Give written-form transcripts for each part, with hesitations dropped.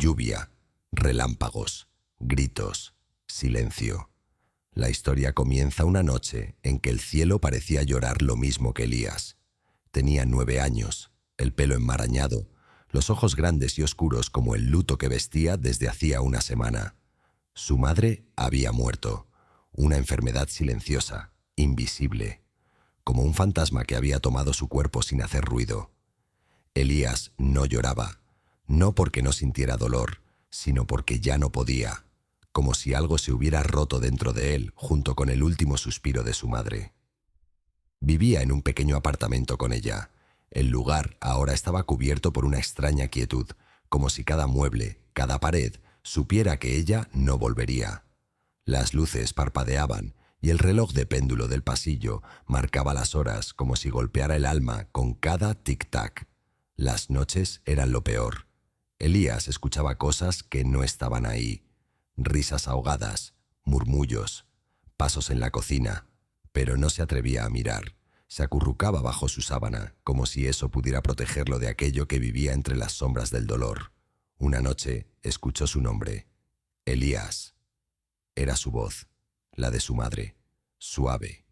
lluvia, relámpagos, gritos, silencio. La historia comienza una noche en que el cielo parecía llorar lo mismo que Elías. Tenía 9 años, el pelo enmarañado, los ojos grandes y oscuros como el luto que vestía desde hacía una semana. Su madre había muerto, una enfermedad silenciosa, invisible, como un fantasma que había tomado su cuerpo sin hacer ruido. Elías no lloraba, no porque no sintiera dolor, sino porque ya no podía, como si algo se hubiera roto dentro de él junto con el último suspiro de su madre. Vivía en un pequeño apartamento con ella. El lugar ahora estaba cubierto por una extraña quietud, como si cada mueble, cada pared, supiera que ella no volvería. Las luces parpadeaban y el reloj de péndulo del pasillo marcaba las horas como si golpeara el alma con cada tic-tac. Las noches eran lo peor. Elías escuchaba cosas que no estaban ahí. Risas ahogadas, murmullos, pasos en la cocina, pero no se atrevía a mirar. Se acurrucaba bajo su sábana, como si eso pudiera protegerlo de aquello que vivía entre las sombras del dolor. Una noche escuchó su nombre. Elías. Era su voz, la de su madre, suave,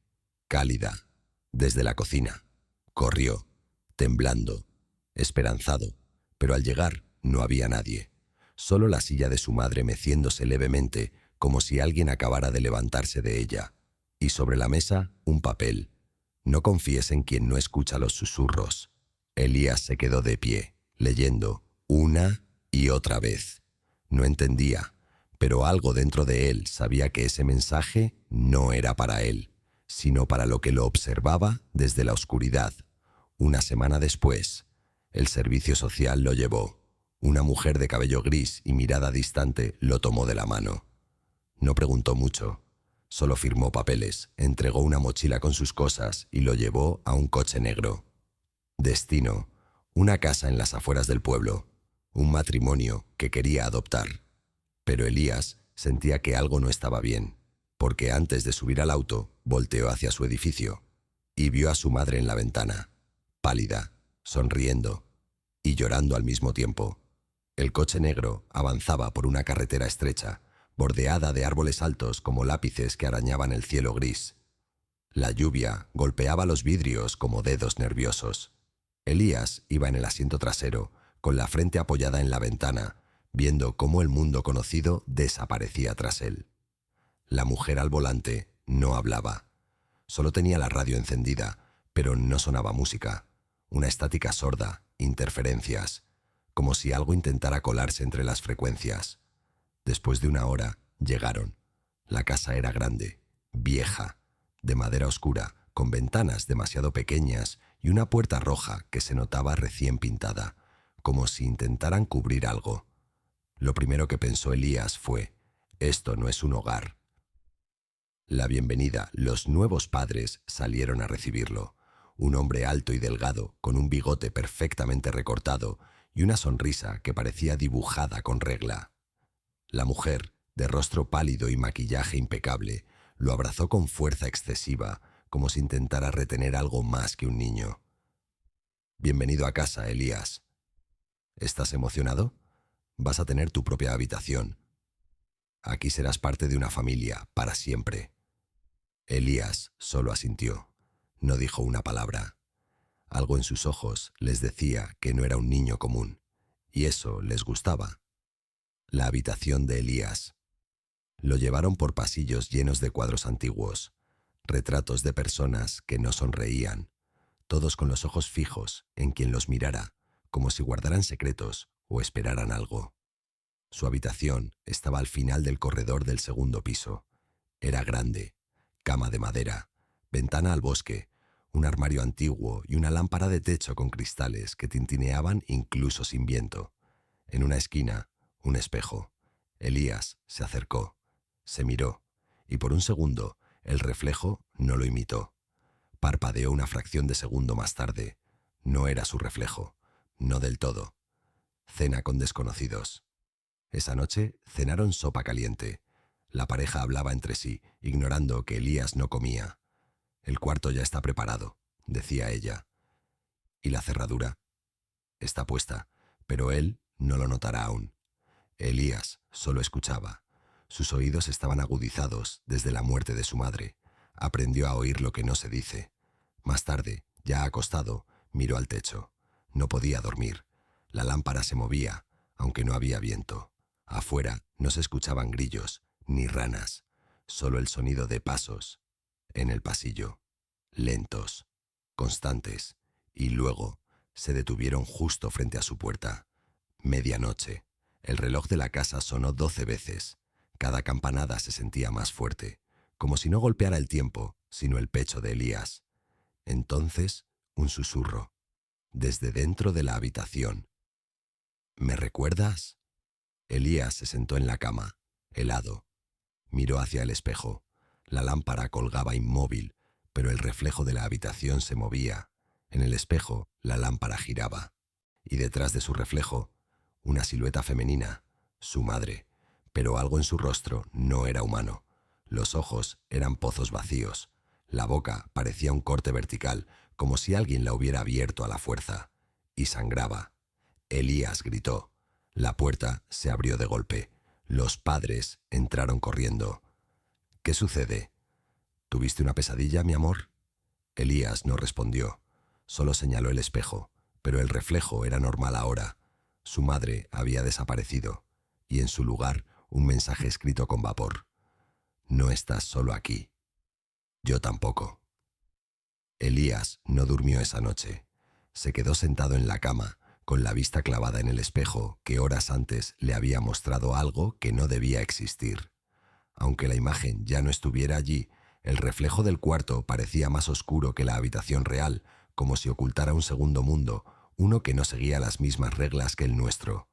cálida, desde la cocina. Corrió, temblando, esperanzado, pero al llegar no había nadie. Solo la silla de su madre meciéndose levemente, como si alguien acabara de levantarse de ella. Y sobre la mesa, un papel. No confíes en quien no escucha los susurros. Elías se quedó de pie, leyendo, una y otra vez. No entendía, pero algo dentro de él sabía que ese mensaje no era para él, sino para lo que lo observaba desde la oscuridad. Una semana después, el servicio social lo llevó. Una mujer de cabello gris y mirada distante lo tomó de la mano. No preguntó mucho, solo firmó papeles, entregó una mochila con sus cosas y lo llevó a un coche negro. Destino, una casa en las afueras del pueblo, un matrimonio que quería adoptar. Pero Elías sentía que algo no estaba bien, porque antes de subir al auto, volteó hacia su edificio y vio a su madre en la ventana, pálida, sonriendo y llorando al mismo tiempo. El coche negro avanzaba por una carretera estrecha, bordeada de árboles altos como lápices que arañaban el cielo gris. La lluvia golpeaba los vidrios como dedos nerviosos. Elías iba en el asiento trasero, con la frente apoyada en la ventana, viendo cómo el mundo conocido desaparecía tras él. La mujer al volante no hablaba. Solo tenía la radio encendida, pero no sonaba música. Una estática sorda, interferencias, como si algo intentara colarse entre las frecuencias. Después de una hora, llegaron. La casa era grande, vieja, de madera oscura, con ventanas demasiado pequeñas y una puerta roja que se notaba recién pintada, como si intentaran cubrir algo. Lo primero que pensó Elías fue, esto no es un hogar. La bienvenida, los nuevos padres salieron a recibirlo. Un hombre alto y delgado, con un bigote perfectamente recortado y una sonrisa que parecía dibujada con regla. La mujer, de rostro pálido y maquillaje impecable, lo abrazó con fuerza excesiva, como si intentara retener algo más que un niño. Bienvenido a casa, Elías. ¿Estás emocionado? Vas a tener tu propia habitación. Aquí serás parte de una familia, para siempre. Elías solo asintió. No dijo una palabra. Algo en sus ojos les decía que no era un niño común, y eso les gustaba. La habitación de Elías. Lo llevaron por pasillos llenos de cuadros antiguos, retratos de personas que no sonreían, todos con los ojos fijos en quien los mirara, como si guardaran secretos o esperaran algo. Su habitación estaba al final del corredor del segundo piso. Era grande, cama de madera, ventana al bosque, un armario antiguo y una lámpara de techo con cristales que tintineaban incluso sin viento. En una esquina, un espejo. Elías se acercó, se miró, y por un segundo el reflejo no lo imitó. Parpadeó una fracción de segundo más tarde. No era su reflejo, no del todo. Cena con desconocidos. Esa noche cenaron sopa caliente. La pareja hablaba entre sí, ignorando que Elías no comía. El cuarto ya está preparado, decía ella. ¿Y la cerradura? Está puesta, pero él no lo notará aún. Elías solo escuchaba. Sus oídos estaban agudizados desde la muerte de su madre. Aprendió a oír lo que no se dice. Más tarde, ya acostado, miró al techo. No podía dormir. La lámpara se movía, aunque no había viento. Afuera no se escuchaban grillos, ni ranas, solo el sonido de pasos en el pasillo, lentos, constantes, y luego se detuvieron justo frente a su puerta. Medianoche. El reloj de la casa sonó 12 veces. Cada campanada se sentía más fuerte, como si no golpeara el tiempo, sino el pecho de Elías. Entonces, un susurro, desde dentro de la habitación. ¿Me recuerdas? Elías se sentó en la cama, helado. Miró hacia el espejo. La lámpara colgaba inmóvil, pero el reflejo de la habitación se movía. En el espejo, la lámpara giraba. Y detrás de su reflejo, una silueta femenina, su madre. Pero algo en su rostro no era humano. Los ojos eran pozos vacíos. La boca parecía un corte vertical, como si alguien la hubiera abierto a la fuerza. Y sangraba. Elías gritó. La puerta se abrió de golpe. Los padres entraron corriendo. ¿Qué sucede? ¿Tuviste una pesadilla, mi amor? Elías no respondió. Solo señaló el espejo, pero el reflejo era normal ahora. Su madre había desaparecido, y en su lugar un mensaje escrito con vapor. No estás solo aquí. Yo tampoco. Elías no durmió esa noche. Se quedó sentado en la cama, con la vista clavada en el espejo que horas antes le había mostrado algo que no debía existir. Aunque la imagen ya no estuviera allí, el reflejo del cuarto parecía más oscuro que la habitación real, como si ocultara un segundo mundo, uno que no seguía las mismas reglas que el nuestro.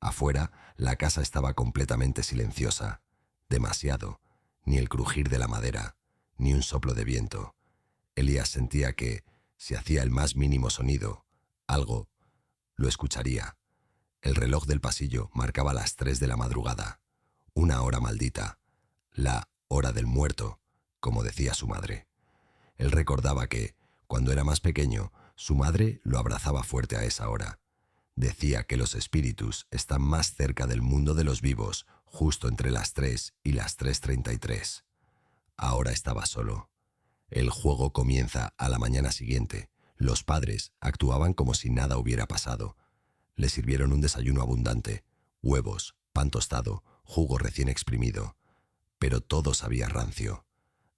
Afuera, la casa estaba completamente silenciosa. Demasiado. Ni el crujir de la madera, ni un soplo de viento. Elías sentía que, si hacía el más mínimo sonido, algo lo escucharía. El reloj del pasillo marcaba las 3 de la madrugada. Una hora maldita. La hora del muerto, como decía su madre. Él recordaba que, cuando era más pequeño, su madre lo abrazaba fuerte a esa hora. Decía que los espíritus están más cerca del mundo de los vivos, justo entre las 3 y las 3:33. Ahora estaba solo. El juego comienza a la mañana siguiente. Los padres actuaban como si nada hubiera pasado. Le sirvieron un desayuno abundante, huevos, pan tostado, jugo recién exprimido. Pero todo sabía rancio.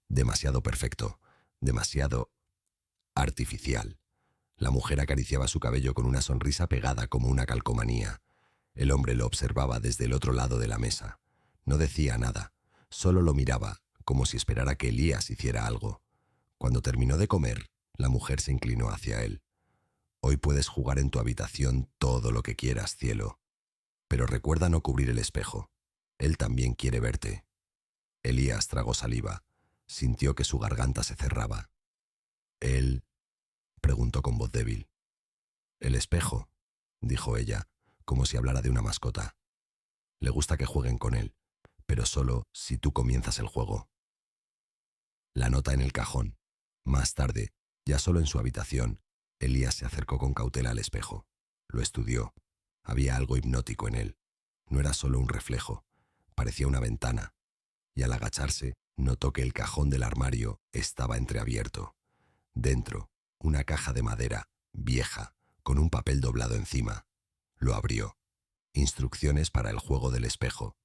Demasiado perfecto, demasiado artificial. La mujer acariciaba su cabello con una sonrisa pegada como una calcomanía. El hombre lo observaba desde el otro lado de la mesa. No decía nada, solo lo miraba, como si esperara que Elías hiciera algo. Cuando terminó de comer, la mujer se inclinó hacia él. Hoy puedes jugar en tu habitación todo lo que quieras, cielo. Pero recuerda no cubrir el espejo. Él también quiere verte. Elías tragó saliva. Sintió que su garganta se cerraba. ¿Él? Preguntó con voz débil. El espejo, dijo ella, como si hablara de una mascota. Le gusta que jueguen con él, pero solo si tú comienzas el juego. La nota en el cajón. Más tarde, ya solo en su habitación, Elías se acercó con cautela al espejo. Lo estudió. Había algo hipnótico en él. No era solo un reflejo, parecía una ventana. Y al agacharse, notó que el cajón del armario estaba entreabierto. Dentro, una caja de madera, vieja, con un papel doblado encima. Lo abrió. Instrucciones para el juego del espejo.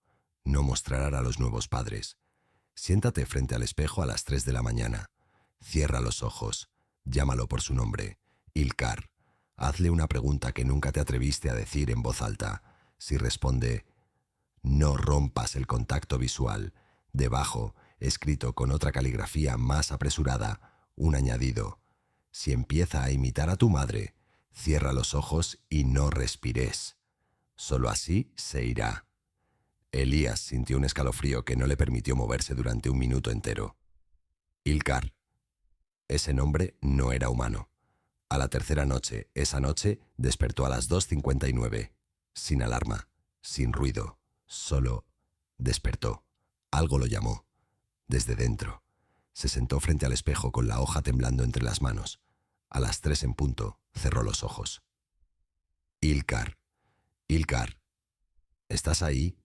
No mostrar a los nuevos padres. Siéntate frente al espejo a las 3 de la mañana. Cierra los ojos. Llámalo por su nombre. Ilkar. Hazle una pregunta que nunca te atreviste a decir en voz alta. Si responde, no rompas el contacto visual. Debajo, escrito con otra caligrafía más apresurada, un añadido. Si empieza a imitar a tu madre, cierra los ojos y no respires. Solo así se irá. Elías sintió un escalofrío que no le permitió moverse durante un minuto entero. Ilkar. Ese nombre no era humano. A la tercera noche, esa noche, despertó a las 2:59. Sin alarma, sin ruido, solo despertó. Algo lo llamó. Desde dentro. Se sentó frente al espejo con la hoja temblando entre las manos. A las 3 en punto, cerró los ojos. Ilkar. Ilkar. ¿Estás ahí?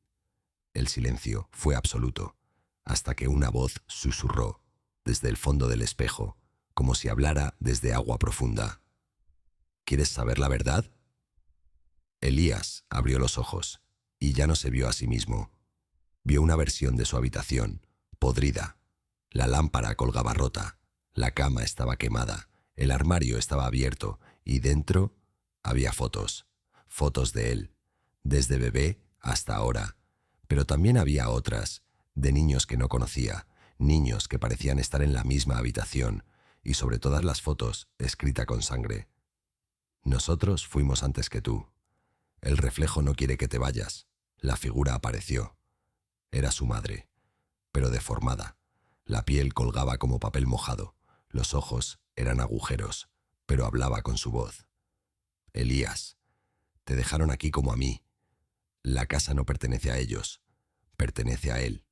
El silencio fue absoluto, hasta que una voz susurró desde el fondo del espejo, como si hablara desde agua profunda. ¿Quieres saber la verdad? Elías abrió los ojos y ya no se vio a sí mismo. Vio una versión de su habitación, podrida. La lámpara colgaba rota, la cama estaba quemada, el armario estaba abierto y dentro había fotos, fotos de él, desde bebé hasta ahora. Pero también había otras, de niños que no conocía, niños que parecían estar en la misma habitación, y sobre todas las fotos, escrita con sangre: nosotros fuimos antes que tú. El reflejo no quiere que te vayas. La figura apareció. Era su madre, pero deformada. La piel colgaba como papel mojado. Los ojos eran agujeros, pero hablaba con su voz. Elías, te dejaron aquí como a mí. La casa no pertenece a ellos, pertenece a él.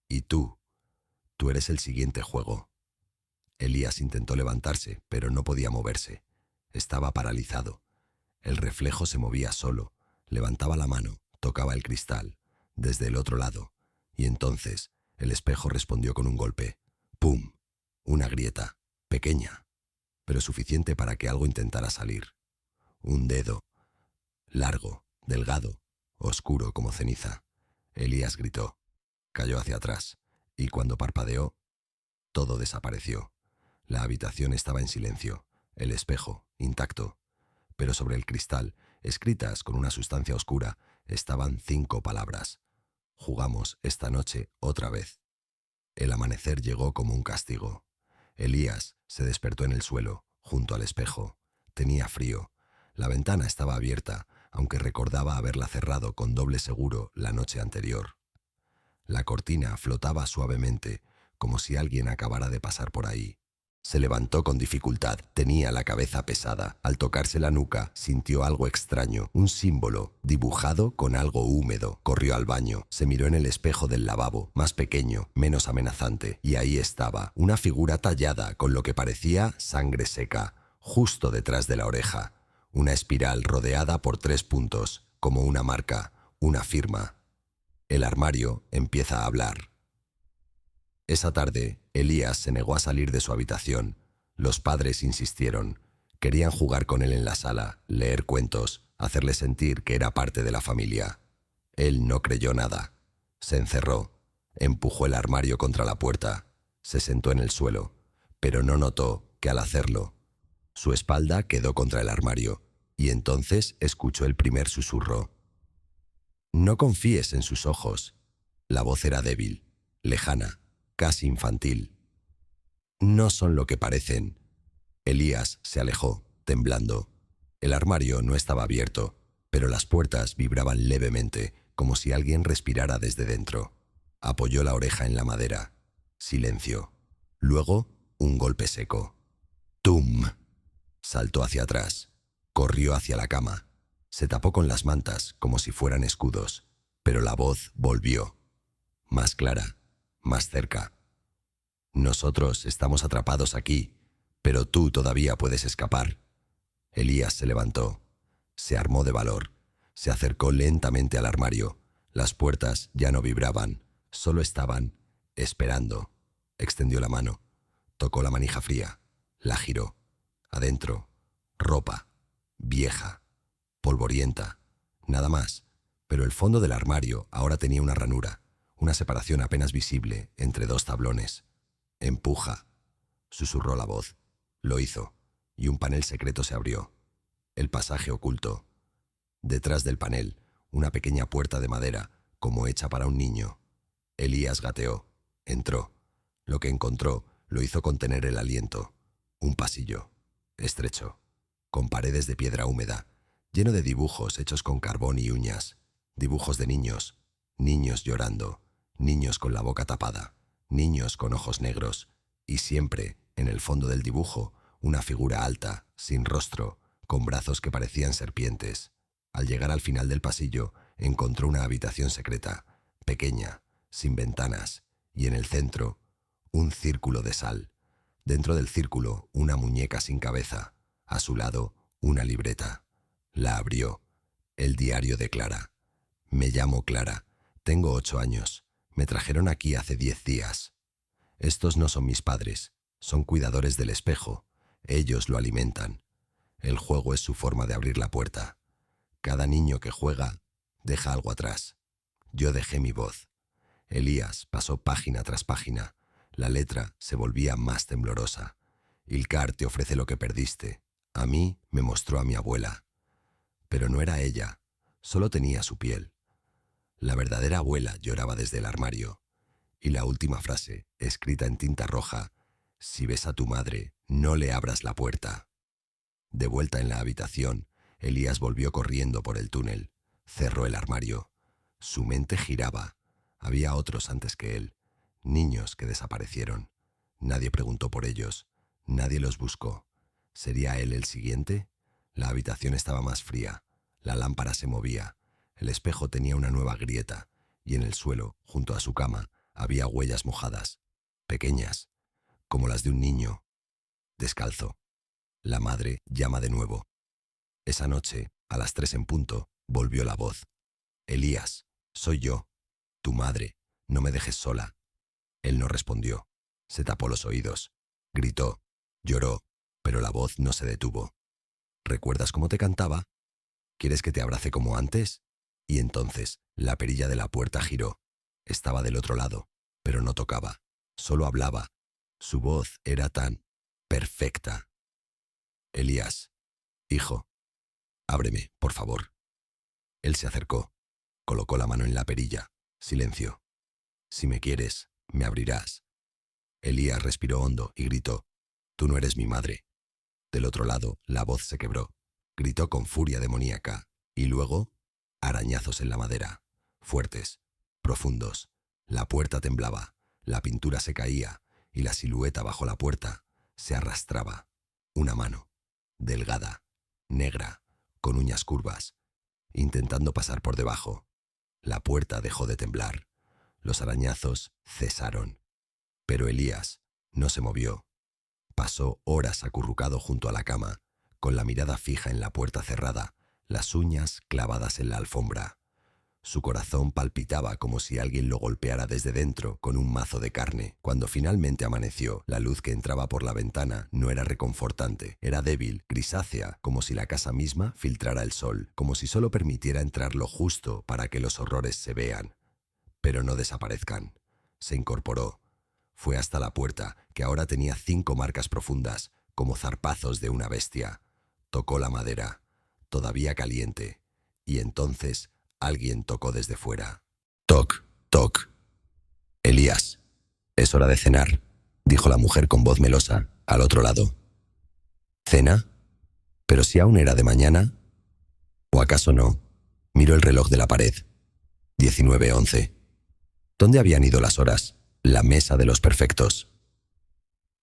Y tú eres el siguiente juego. Elías intentó levantarse, pero no podía moverse. Estaba paralizado. El reflejo se movía solo. Levantaba la mano, tocaba el cristal, desde el otro lado, y entonces el espejo respondió con un golpe. ¡Pum! Una grieta, pequeña, pero suficiente para que algo intentara salir. Un dedo, largo, delgado, oscuro como ceniza. Elías gritó. Cayó hacia atrás, y cuando parpadeó, todo desapareció. La habitación estaba en silencio, el espejo, intacto, pero sobre el cristal, escritas con una sustancia oscura, estaban 5 palabras. Jugamos esta noche otra vez. El amanecer llegó como un castigo. Elías se despertó en el suelo, junto al espejo. Tenía frío. La ventana estaba abierta, aunque recordaba haberla cerrado con doble seguro la noche anterior. La cortina flotaba suavemente, como si alguien acabara de pasar por ahí. Se levantó con dificultad, tenía la cabeza pesada. Al tocarse la nuca, sintió algo extraño, un símbolo, dibujado con algo húmedo. Corrió al baño, se miró en el espejo del lavabo, más pequeño, menos amenazante, y ahí estaba, una figura tallada con lo que parecía sangre seca, justo detrás de la oreja. Una espiral rodeada por 3 puntos, como una marca, una firma. El armario empieza a hablar. Esa tarde, Elías se negó a salir de su habitación. Los padres insistieron. Querían jugar con él en la sala, leer cuentos, hacerle sentir que era parte de la familia. Él no creyó nada. Se encerró, empujó el armario contra la puerta, se sentó en el suelo, pero no notó que al hacerlo, su espalda quedó contra el armario, y entonces escuchó el primer susurro. No confíes en sus ojos. La voz era débil, lejana, casi infantil. No son lo que parecen. Elías se alejó, temblando. El armario no estaba abierto, pero las puertas vibraban levemente, como si alguien respirara desde dentro. Apoyó la oreja en la madera. Silencio. Luego, un golpe seco. ¡Tum! Saltó hacia atrás. Corrió hacia la cama. Se tapó con las mantas, como si fueran escudos. Pero la voz volvió. Más clara, más cerca. Nosotros estamos atrapados aquí, pero tú todavía puedes escapar. Elías se levantó. Se armó de valor. Se acercó lentamente al armario. Las puertas ya no vibraban, solo estaban esperando. Extendió la mano. Tocó la manija fría. La giró. Adentro, ropa, vieja, polvorienta, nada más. Pero el fondo del armario ahora tenía una ranura, una separación apenas visible entre 2 tablones. «Empuja», susurró la voz. Lo hizo, y un panel secreto se abrió. El pasaje oculto. Detrás del panel, una pequeña puerta de madera, como hecha para un niño. Elías gateó. Entró. Lo que encontró lo hizo contener el aliento. Un pasillo, estrecho, con paredes de piedra húmeda, lleno de dibujos hechos con carbón y uñas. Dibujos de niños, niños llorando, niños con la boca tapada, niños con ojos negros, y siempre, en el fondo del dibujo, una figura alta, sin rostro, con brazos que parecían serpientes. Al llegar al final del pasillo, encontró una habitación secreta, pequeña, sin ventanas, y en el centro, un círculo de sal. Dentro del círculo, una muñeca sin cabeza. A su lado, una libreta. La abrió. El diario de Clara. Me llamo Clara. Tengo 8 años. Me trajeron aquí hace 10 días. Estos no son mis padres. Son cuidadores del espejo. Ellos lo alimentan. El juego es su forma de abrir la puerta. Cada niño que juega deja algo atrás. Yo dejé mi voz. Elías pasó página tras página. La letra se volvía más temblorosa. Ilkar te ofrece lo que perdiste. A mí me mostró a mi abuela. Pero no era ella, solo tenía su piel. La verdadera abuela lloraba desde el armario. Y la última frase, escrita en tinta roja: si ves a tu madre, no le abras la puerta. De vuelta en la habitación, Elías volvió corriendo por el túnel. Cerró el armario. Su mente giraba. Había otros antes que él. Niños que desaparecieron. Nadie preguntó por ellos. Nadie los buscó. ¿Sería él el siguiente? La habitación estaba más fría. La lámpara se movía. El espejo tenía una nueva grieta. Y en el suelo, junto a su cama, había huellas mojadas. Pequeñas, como las de un niño. Descalzo. La madre llama de nuevo. Esa noche, a las 3 en punto, volvió la voz. Elías, soy yo, tu madre, no me dejes sola. Él no respondió. Se tapó los oídos. Gritó, lloró, pero la voz no se detuvo. ¿Recuerdas cómo te cantaba? ¿Quieres que te abrace como antes? Y entonces, la perilla de la puerta giró. Estaba del otro lado, pero no tocaba. Solo hablaba. Su voz era tan perfecta. Elías, hijo, ábreme, por favor. Él se acercó. Colocó la mano en la perilla. Silencio. Si me quieres, me abrirás. Elías respiró hondo y gritó, tú no eres mi madre. Del otro lado, la voz se quebró. Gritó con furia demoníaca. Y luego, arañazos en la madera. Fuertes, profundos. La puerta temblaba. La pintura se caía. Y la silueta bajo la puerta se arrastraba. Una mano. Delgada. Negra. Con uñas curvas. Intentando pasar por debajo. La puerta dejó de temblar. Los arañazos cesaron. Pero Elías no se movió. Pasó horas acurrucado junto a la cama, con la mirada fija en la puerta cerrada, las uñas clavadas en la alfombra. Su corazón palpitaba como si alguien lo golpeara desde dentro con un mazo de carne. Cuando finalmente amaneció, la luz que entraba por la ventana no era reconfortante. Era débil, grisácea, como si la casa misma filtrara el sol, como si solo permitiera entrar lo justo para que los horrores se vean, pero no desaparezcan. Se incorporó. Fue hasta la puerta, que ahora tenía 5 marcas profundas, como zarpazos de una bestia. Tocó la madera, todavía caliente, y entonces alguien tocó desde fuera. Toc, toc. Elías, es hora de cenar, dijo la mujer con voz melosa, al otro lado. ¿Cena? ¿Pero si aún era de mañana? ¿O acaso no? Miró el reloj de la pared. 19:11. ¿Dónde habían ido las horas? La mesa de los perfectos.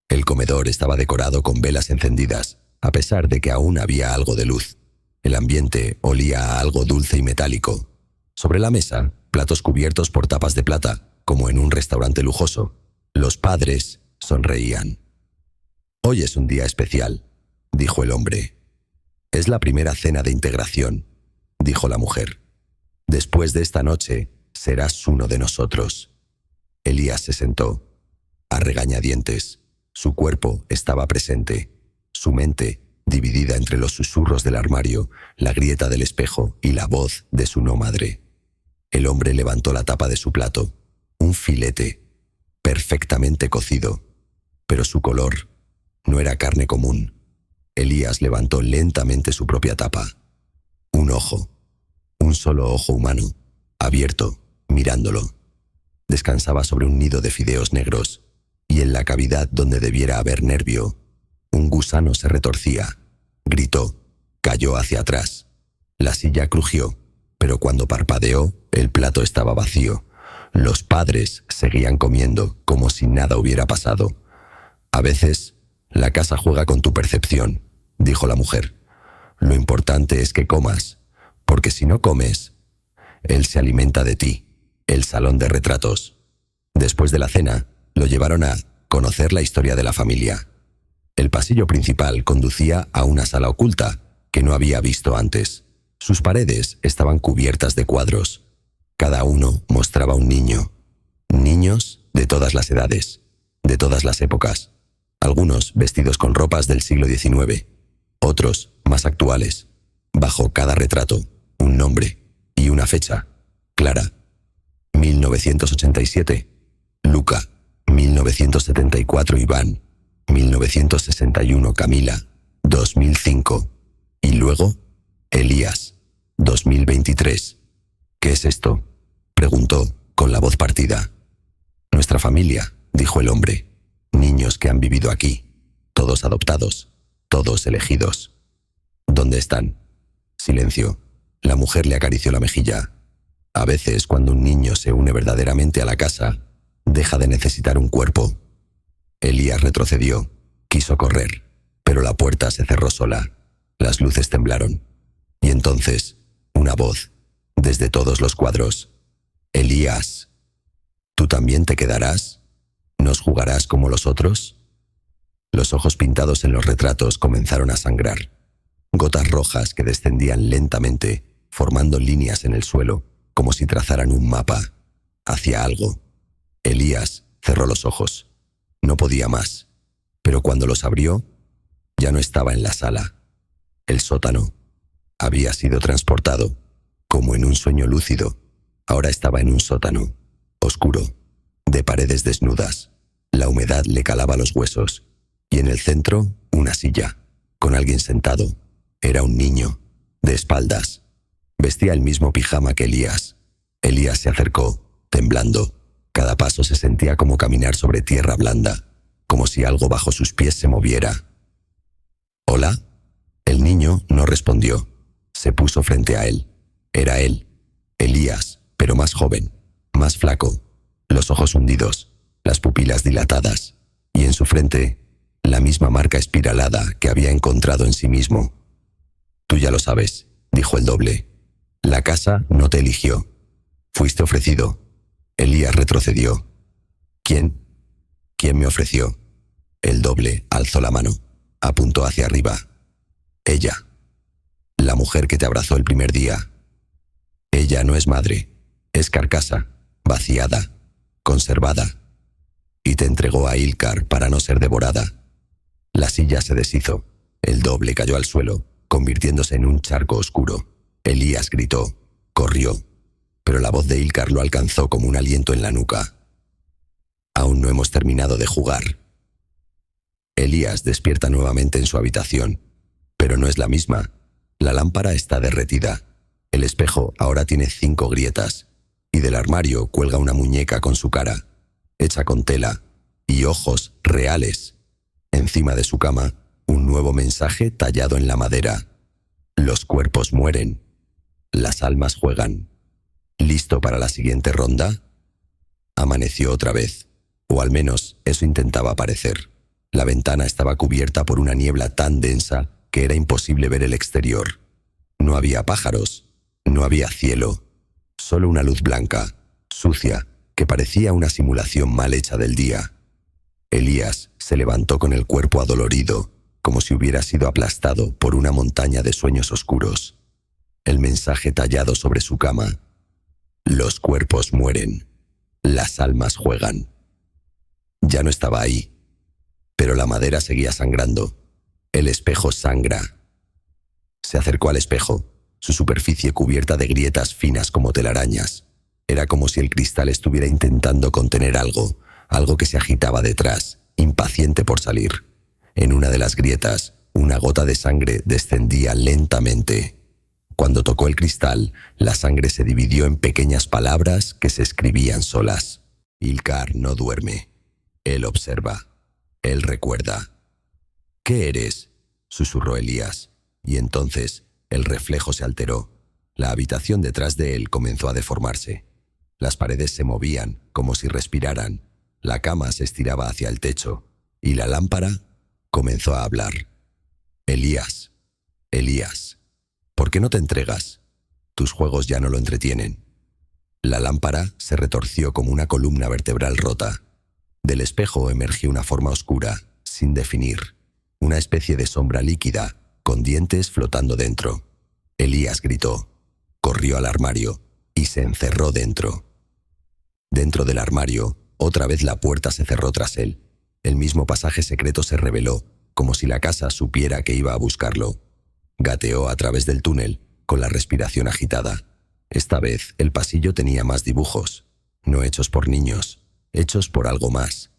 El comedor estaba decorado con velas encendidas, a pesar de que aún había algo de luz. El ambiente olía a algo dulce y metálico. Sobre la mesa, platos cubiertos por tapas de plata, como en un restaurante lujoso. Los padres sonreían. «Hoy es un día especial», dijo el hombre. «Es la primera cena de integración», dijo la mujer. «Después de esta noche, serás uno de nosotros». Elías se sentó. A regañadientes. Su cuerpo estaba presente. Su mente, dividida entre los susurros del armario, la grieta del espejo y la voz de su no madre. El hombre levantó la tapa de su plato. Un filete, perfectamente cocido. Pero su color no era carne común. Elías levantó lentamente su propia tapa. Un ojo. Un solo ojo humano, abierto, mirándolo. Descansaba sobre un nido de fideos negros, y en la cavidad donde debiera haber nervio, un gusano se retorcía. Gritó, cayó hacia atrás. La silla crujió, pero cuando parpadeó, el plato estaba vacío. Los padres seguían comiendo como si nada hubiera pasado. A veces, la casa juega con tu percepción, dijo la mujer. Lo importante es que comas, porque si no comes, él se alimenta de ti. El salón de retratos. Después de la cena, lo llevaron a conocer la historia de la familia. El pasillo principal conducía a una sala oculta que no había visto antes. Sus paredes estaban cubiertas de cuadros. Cada uno mostraba un niño. Niños de todas las edades, de todas las épocas. Algunos vestidos con ropas del siglo XIX, otros más actuales. Bajo cada retrato, un nombre y una fecha. Clara, 1987. Luca, 1974. Iván, 1961. Camila, 2005. Y luego, Elías, 2023. ¿Qué es esto?, preguntó con la voz partida. Nuestra familia, dijo el hombre. Niños que han vivido aquí, todos adoptados, todos elegidos. ¿Dónde están? Silencio. La mujer le acarició la mejilla. A veces, cuando un niño se une verdaderamente a la casa, deja de necesitar un cuerpo. Elías retrocedió. Quiso correr, pero la puerta se cerró sola. Las luces temblaron. Y entonces, una voz, desde todos los cuadros. Elías, ¿tú también te quedarás? ¿Nos jugarás como los otros? Los ojos pintados en los retratos comenzaron a sangrar. Gotas rojas que descendían lentamente, formando líneas en el suelo, como si trazaran un mapa, hacia algo. Elías cerró los ojos. No podía más, pero cuando los abrió, ya no estaba en la sala. El sótano había sido transportado, como en un sueño lúcido. Ahora estaba en un sótano, oscuro, de paredes desnudas. La humedad le calaba los huesos, y en el centro, una silla, con alguien sentado. Era un niño, de espaldas. Vestía el mismo pijama que Elías. Elías se acercó, temblando. Cada paso se sentía como caminar sobre tierra blanda, como si algo bajo sus pies se moviera. ¿Hola? El niño no respondió. Se puso frente a él. Era él, Elías, pero más joven, más flaco, los ojos hundidos, las pupilas dilatadas, y en su frente, la misma marca espiralada que había encontrado en sí mismo. Tú ya lo sabes, dijo el doble. La casa no te eligió. Fuiste ofrecido. Elías retrocedió. ¿Quién? ¿Quién me ofreció? El doble alzó la mano, apuntó hacia arriba. Ella. La mujer que te abrazó el primer día. Ella no es madre, es carcasa, vaciada, conservada. Y te entregó a Ilkar para no ser devorada. La silla se deshizo. El doble cayó al suelo, convirtiéndose en un charco oscuro. Elías gritó, corrió, pero la voz de Ilkar lo alcanzó como un aliento en la nuca. Aún no hemos terminado de jugar. Elías despierta nuevamente en su habitación, pero no es la misma. La lámpara está derretida. El espejo ahora tiene 5 grietas, y del armario cuelga una muñeca con su cara, hecha con tela, y ojos reales. Encima de su cama, un nuevo mensaje tallado en la madera. Los cuerpos mueren. Las almas juegan. ¿Listo para la siguiente ronda? Amaneció otra vez, o al menos eso intentaba parecer. La ventana estaba cubierta por una niebla tan densa que era imposible ver el exterior. No había pájaros, no había cielo, solo una luz blanca, sucia, que parecía una simulación mal hecha del día. Elías se levantó con el cuerpo adolorido, como si hubiera sido aplastado por una montaña de sueños oscuros. El mensaje tallado sobre su cama. Los cuerpos mueren, las almas juegan. Ya no estaba ahí, pero la madera seguía sangrando. El espejo sangra. Se acercó al espejo, su superficie cubierta de grietas finas como telarañas. Era como si el cristal estuviera intentando contener algo, algo que se agitaba detrás, impaciente por salir. En una de las grietas, una gota de sangre descendía lentamente. Cuando tocó el cristal, la sangre se dividió en pequeñas palabras que se escribían solas. Ilkar no duerme. Él observa. Él recuerda. ¿Qué eres?, susurró Elías, y entonces el reflejo se alteró. La habitación detrás de él comenzó a deformarse. Las paredes se movían como si respiraran. La cama se estiraba hacia el techo, y la lámpara comenzó a hablar. Elías, Elías, ¿por qué no te entregas? Tus juegos ya no lo entretienen. La lámpara se retorció como una columna vertebral rota. Del espejo emergió una forma oscura, sin definir, una especie de sombra líquida, con dientes flotando dentro. Elías gritó. Corrió al armario. y se encerró dentro. Dentro del armario, otra vez la puerta se cerró tras él. El mismo pasaje secreto se reveló, como si la casa supiera que iba a buscarlo. Gateó a través del túnel, con la respiración agitada. Esta vez el pasillo tenía más dibujos, no hechos por niños, hechos por algo más.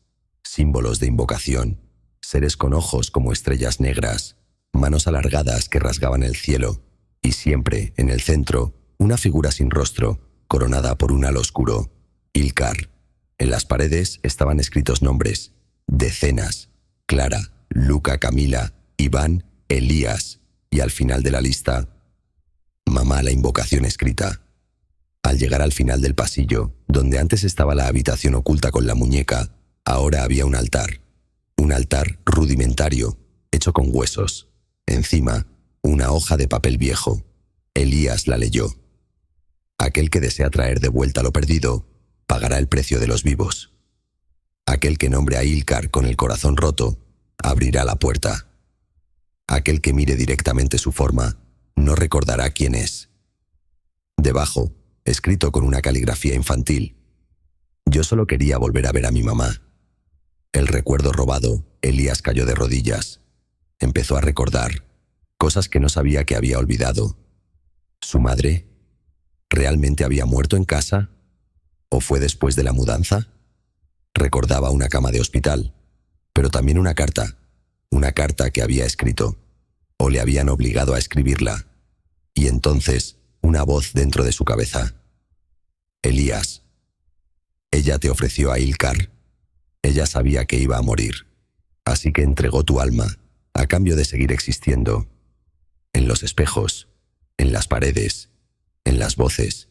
Símbolos de invocación, seres con ojos como estrellas negras, manos alargadas que rasgaban el cielo, y siempre, en el centro, una figura sin rostro, coronada por un halo oscuro. Ilkar. En las paredes estaban escritos nombres: decenas, Clara, Luca, Camila, Iván, Elías, y al final de la lista, mamá, la invocación escrita. Al llegar al final del pasillo, donde antes estaba la habitación oculta con la muñeca, ahora había un altar rudimentario, hecho con huesos. Encima, una hoja de papel viejo. Elías la leyó. Aquel que desea traer de vuelta lo perdido, pagará el precio de los vivos. Aquel que nombre a Ilkar con el corazón roto, abrirá la puerta. Aquel que mire directamente su forma, no recordará quién es. Debajo, escrito con una caligrafía infantil: yo solo quería volver a ver a mi mamá. El recuerdo robado, Elías cayó de rodillas. Empezó a recordar cosas que no sabía que había olvidado. ¿Su madre realmente había muerto en casa? ¿O fue después de la mudanza? Recordaba una cama de hospital, pero también una carta que había escrito, o le habían obligado a escribirla. Y entonces, una voz dentro de su cabeza: Elías, ella te ofreció a Ilkar. Ella sabía que iba a morir, así que entregó tu alma a cambio de seguir existiendo. En los espejos, en las paredes, en las voces,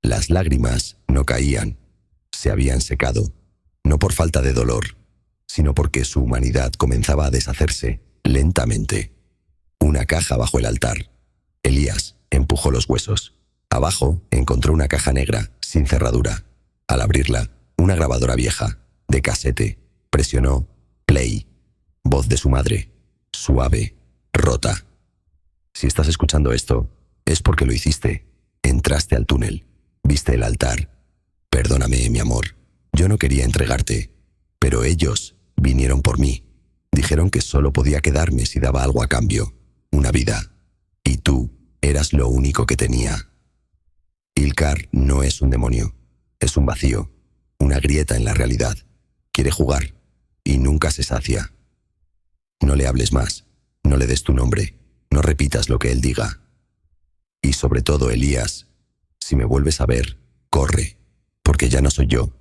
las lágrimas no caían, se habían secado, no por falta de dolor, sino porque su humanidad comenzaba a deshacerse lentamente. Una caja bajo el altar. Elías empujó los huesos. Abajo encontró una caja negra, sin cerradura. Al abrirla, una grabadora vieja, de casete. Presionó play. Voz de su madre, suave, rota. Si estás escuchando esto, es porque lo hiciste. Entraste al túnel, viste el altar. Perdóname, mi amor, yo no quería entregarte, pero ellos vinieron por mí. Dijeron que solo podía quedarme si daba algo a cambio, una vida. Y tú eras lo único que tenía. Ilkar no es un demonio, es un vacío, una grieta en la realidad. Quiere jugar y nunca se sacia. No le hables más, no le des tu nombre, no repitas lo que él diga. Y sobre todo, Elías, si me vuelves a ver, corre, porque ya no soy yo.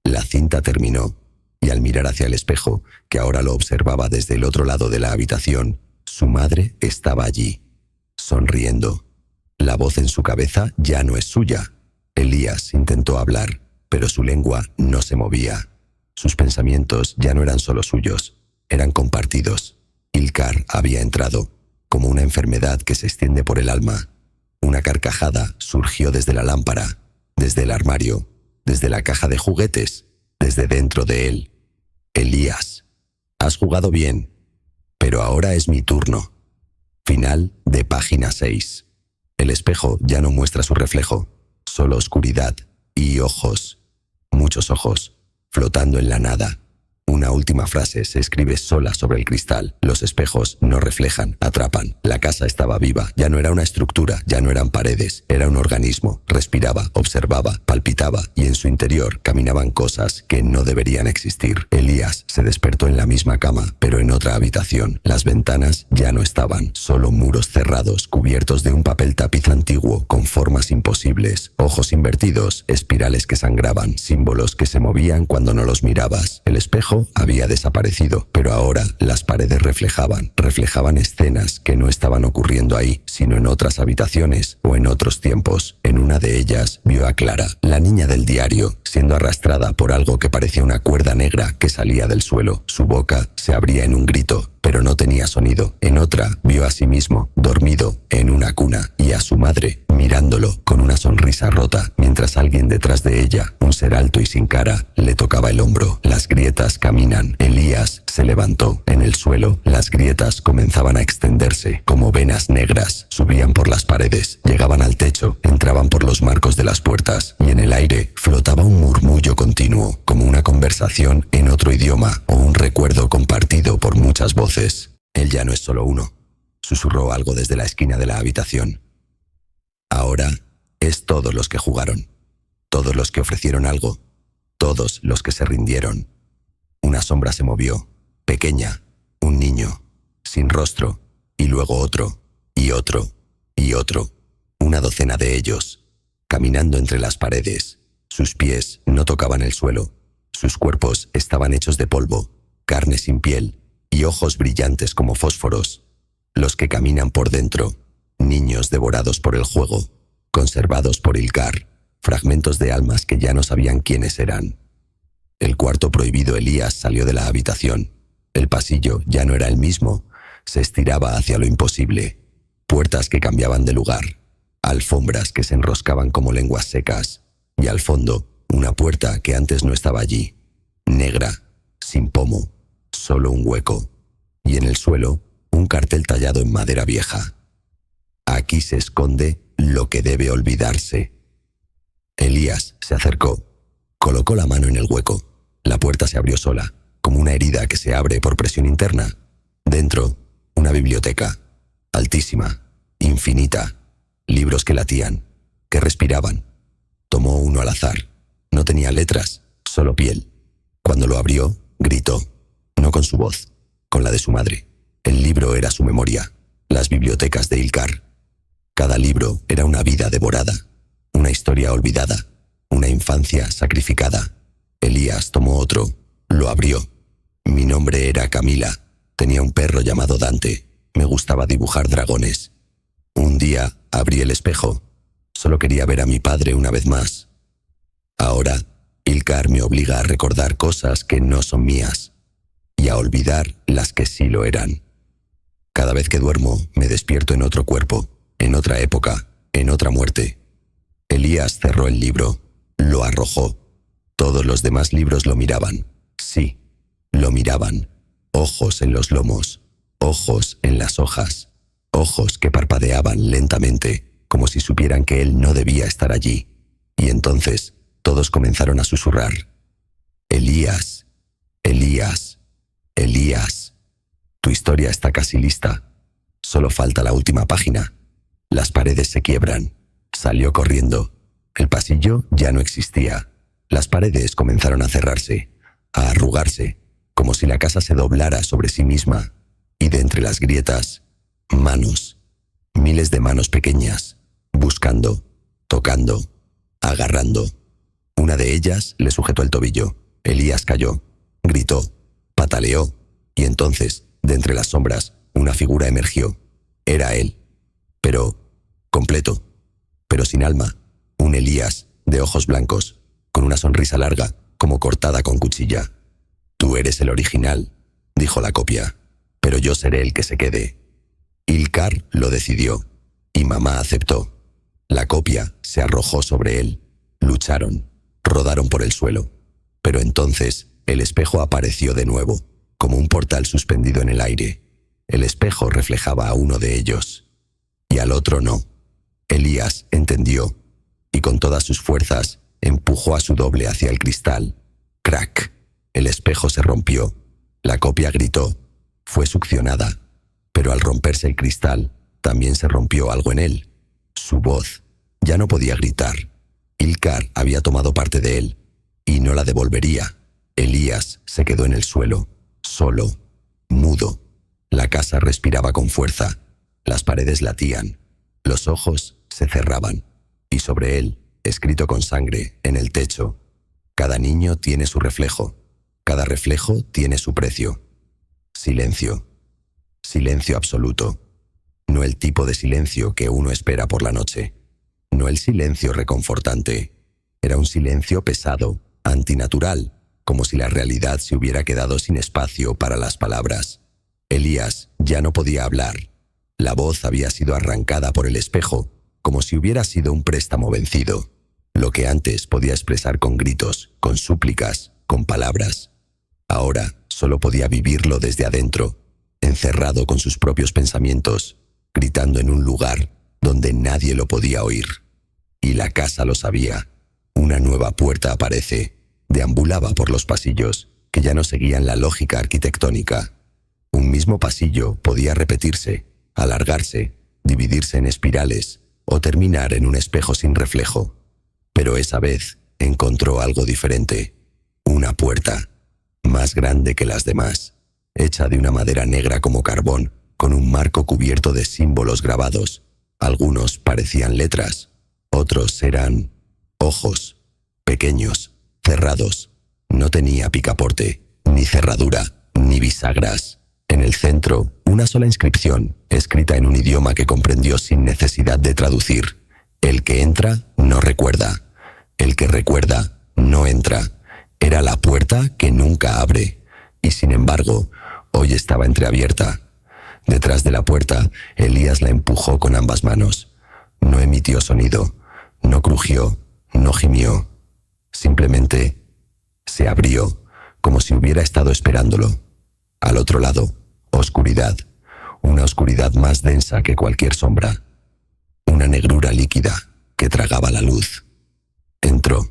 La cinta terminó, y al mirar hacia el espejo, que ahora lo observaba desde el otro lado de la habitación, su madre estaba allí, sonriendo. La voz en su cabeza ya no es suya. Elías intentó hablar, pero su lengua no se movía. Sus pensamientos ya no eran solo suyos, eran compartidos. Ilkar había entrado, como una enfermedad que se extiende por el alma. Una carcajada surgió desde la lámpara, desde el armario, desde la caja de juguetes, desde dentro de él. Elías, has jugado bien, pero ahora es mi turno. Final de página 6. El espejo ya no muestra su reflejo, solo oscuridad y ojos, muchos ojos, flotando en la nada. Una última frase se escribe sola sobre el cristal. Los espejos no reflejan, atrapan. La casa estaba viva, ya no era una estructura, ya no eran paredes, era un organismo. Respiraba, observaba, palpitaba, y en su interior caminaban cosas que no deberían existir. Elías se despertó en la misma cama, pero en otra habitación. Las ventanas ya no estaban, solo muros cerrados, cubiertos de un papel tapiz antiguo, con formas imposibles, ojos invertidos, espirales que sangraban, símbolos que se movían cuando no los mirabas. El espejo había desaparecido, pero ahora las paredes reflejaban escenas que no estaban ocurriendo ahí, sino en otras habitaciones o en otros tiempos. En una de ellas vio a Clara, la niña del diario, siendo arrastrada por algo que parecía una cuerda negra que salía del suelo. Su boca se abría en un grito, pero no tenía sonido. En otra vio a sí mismo, dormido, en una cuna, y a su madre, mirándolo con una sonrisa rota, mientras alguien detrás de ella, un ser alto y sin cara, le tocaba el hombro. Las grietas caminan. Elías Se levantó. En el suelo, las grietas comenzaban a extenderse como venas negras. Subían por las paredes, llegaban al techo, entraban por los marcos de las puertas y en el aire flotaba un murmullo continuo, como una conversación en otro idioma o un recuerdo compartido por muchas voces. Él ya no es solo uno, susurró algo desde la esquina de la habitación. Ahora es todos los que jugaron, todos los que ofrecieron algo, todos los que se rindieron. Una sombra se movió, pequeña, un niño, sin rostro, y luego otro, y otro, y otro, una docena de ellos, caminando entre las paredes. Sus pies no tocaban el suelo, sus cuerpos estaban hechos de polvo, carne sin piel y ojos brillantes como fósforos. Los que caminan por dentro, niños devorados por el juego, conservados por Ilkar, fragmentos de almas que ya no sabían quiénes eran. El cuarto prohibido Elías salió de la habitación. El pasillo ya no era el mismo, se estiraba hacia lo imposible. Puertas que cambiaban de lugar, alfombras que se enroscaban como lenguas secas, y al fondo, una puerta que antes no estaba allí, negra, sin pomo, solo un hueco, y en el suelo, un cartel tallado en madera vieja. Aquí se esconde lo que debe olvidarse. Elías se acercó, colocó la mano en el hueco. La puerta se abrió sola, como una herida que se abre por presión interna. Dentro, una biblioteca, altísima, infinita, libros que latían, que respiraban. Tomó uno al azar. No tenía letras, solo piel. Cuando lo abrió, gritó, no con su voz, con la de su madre. El libro era su memoria, las bibliotecas de Ilkar. Cada libro era una vida devorada, una historia olvidada, una infancia sacrificada. Elías tomó otro, lo abrió. Mi nombre era Camila, tenía un perro llamado Dante, me gustaba dibujar dragones. Un día abrí el espejo, solo quería ver a mi padre una vez más. Ahora, Ilkar me obliga a recordar cosas que no son mías y a olvidar las que sí lo eran. Cada vez que duermo, me despierto en otro cuerpo, en otra época, en otra muerte. Elías cerró el libro, lo arrojó. Todos los demás libros lo miraban. Sí, lo miraban. Ojos en los lomos, ojos en las hojas, ojos que parpadeaban lentamente, como si supieran que él no debía estar allí. Y entonces, todos comenzaron a susurrar. Elías, Elías, Elías. Tu historia está casi lista. Solo falta la última página. Las paredes se quiebran. Salió corriendo. El pasillo ya no existía. Las paredes comenzaron a cerrarse, a arrugarse, como si la casa se doblara sobre sí misma. Y de entre las grietas, manos, miles de manos pequeñas, buscando, tocando, agarrando. Una de ellas le sujetó el tobillo. Elías cayó, gritó, pataleó, y entonces, de entre las sombras, una figura emergió. Era él, pero completo, pero sin alma. Un Elías de ojos blancos, con una sonrisa larga, como cortada con cuchilla. Tú eres el original, dijo la copia, pero yo seré el que se quede. Ilkar lo decidió, y mamá aceptó. La copia se arrojó sobre él. Lucharon, rodaron por el suelo. Pero entonces el espejo apareció de nuevo, como un portal suspendido en el aire. El espejo reflejaba a uno de ellos, y al otro no. Elías entendió, y con todas sus fuerzas empujó a su doble hacia el cristal. ¡Crack! El espejo se rompió. La copia gritó. Fue succionada, pero al romperse el cristal, también se rompió algo en él. Su voz. Ya no podía gritar. Ilkar había tomado parte de él, y no la devolvería. Elías se quedó en el suelo, solo, mudo. La casa respiraba con fuerza. Las paredes latían. Los ojos se cerraban. Y sobre él, escrito con sangre, en el techo, cada niño tiene su reflejo. Cada reflejo tiene su precio. Silencio. Silencio absoluto. No el tipo de silencio que uno espera por la noche. No el silencio reconfortante. Era un silencio pesado, antinatural, como si la realidad se hubiera quedado sin espacio para las palabras. Elías ya no podía hablar. La voz había sido arrancada por el espejo, como si hubiera sido un préstamo vencido. Lo que antes podía expresar con gritos, con súplicas, con palabras, ahora solo podía vivirlo desde adentro, encerrado con sus propios pensamientos, gritando en un lugar donde nadie lo podía oír. Y la casa lo sabía. Una nueva puerta aparece, deambulaba por los pasillos, que ya no seguían la lógica arquitectónica. Un mismo pasillo podía repetirse, alargarse, dividirse en espirales o terminar en un espejo sin reflejo. Pero esa vez encontró algo diferente. Una puerta, más grande que las demás, hecha de una madera negra como carbón, con un marco cubierto de símbolos grabados. Algunos parecían letras, otros eran ojos, pequeños, cerrados. No tenía picaporte, ni cerradura, ni bisagras. En el centro, una sola inscripción, escrita en un idioma que comprendió sin necesidad de traducir. El que entra no recuerda. El que recuerda no entra. Era la puerta que nunca abre. Y sin embargo, hoy estaba entreabierta. Detrás de la puerta, Elías la empujó con ambas manos. No emitió sonido, no crujió, no gimió. Simplemente se abrió, como si hubiera estado esperándolo. Al otro lado, oscuridad, una oscuridad más densa que cualquier sombra. Una negrura líquida que tragaba la luz. Entró.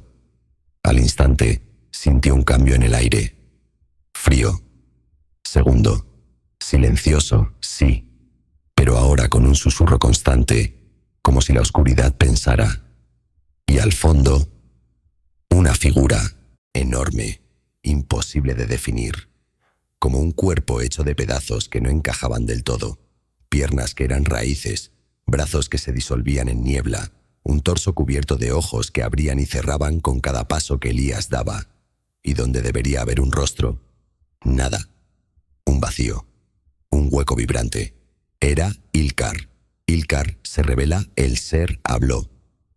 Al instante, sintió un cambio en el aire. Frío. Segundo. Silencioso, sí, pero ahora con un susurro constante, como si la oscuridad pensara. Y al fondo, una figura enorme, imposible de definir, como un cuerpo hecho de pedazos que no encajaban del todo, piernas que eran raíces, brazos que se disolvían en niebla, un torso cubierto de ojos que abrían y cerraban con cada paso que Elías daba, y donde debería haber un rostro, nada, un vacío. Un hueco vibrante. Era Ilkar. Ilkar se revela, el ser habló.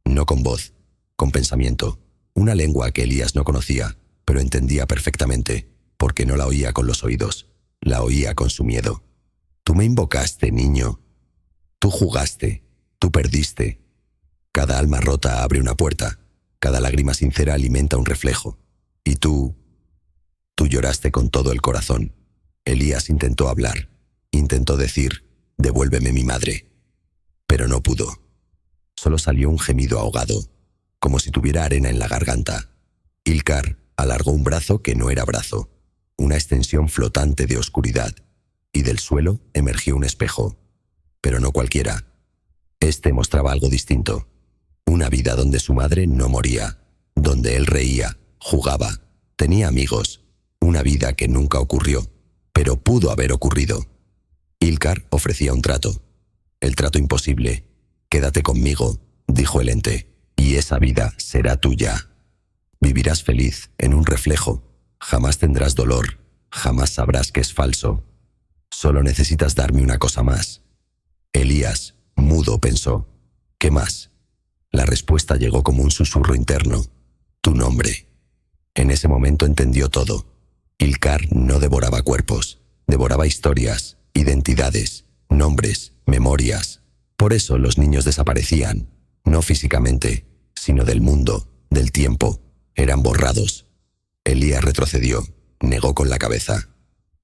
No con voz, con pensamiento. Una lengua que Elías no conocía, pero entendía perfectamente, porque no la oía con los oídos, la oía con su miedo. Tú me invocaste, niño. Tú jugaste, tú perdiste. Cada alma rota abre una puerta, cada lágrima sincera alimenta un reflejo. Y tú lloraste con todo el corazón. Elías intentó hablar. Intentó decir, devuélveme mi madre, pero no pudo. Solo salió un gemido ahogado, como si tuviera arena en la garganta. Ilkar alargó un brazo que no era brazo, una extensión flotante de oscuridad, y del suelo emergió un espejo, pero no cualquiera. Este mostraba algo distinto, una vida donde su madre no moría, donde él reía, jugaba, tenía amigos, una vida que nunca ocurrió, pero pudo haber ocurrido. Ilkar ofrecía un trato. El trato imposible. Quédate conmigo, dijo el ente, y esa vida será tuya. Vivirás feliz en un reflejo. Jamás tendrás dolor. Jamás sabrás que es falso. Solo necesitas darme una cosa más. Elías, mudo, pensó. ¿Qué más? La respuesta llegó como un susurro interno. Tu nombre. En ese momento entendió todo. Ilkar no devoraba cuerpos, devoraba historias, identidades, nombres, memorias. Por eso los niños desaparecían, no físicamente, sino del mundo, del tiempo. Eran borrados. Elías retrocedió, negó con la cabeza.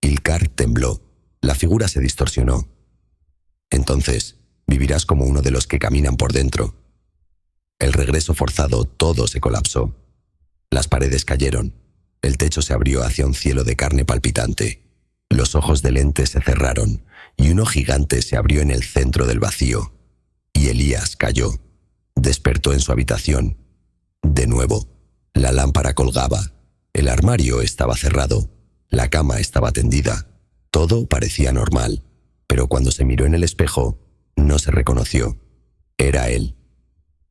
Ilkar tembló. La figura se distorsionó. Entonces, vivirás como uno de los que caminan por dentro. El regreso forzado, todo se colapsó. Las paredes cayeron. El techo se abrió hacia un cielo de carne palpitante. Los ojos del ente se cerraron y uno gigante se abrió en el centro del vacío. Y Elías cayó. Despertó en su habitación. De nuevo, la lámpara colgaba. El armario estaba cerrado. La cama estaba tendida. Todo parecía normal, pero cuando se miró en el espejo, no se reconoció. Era él.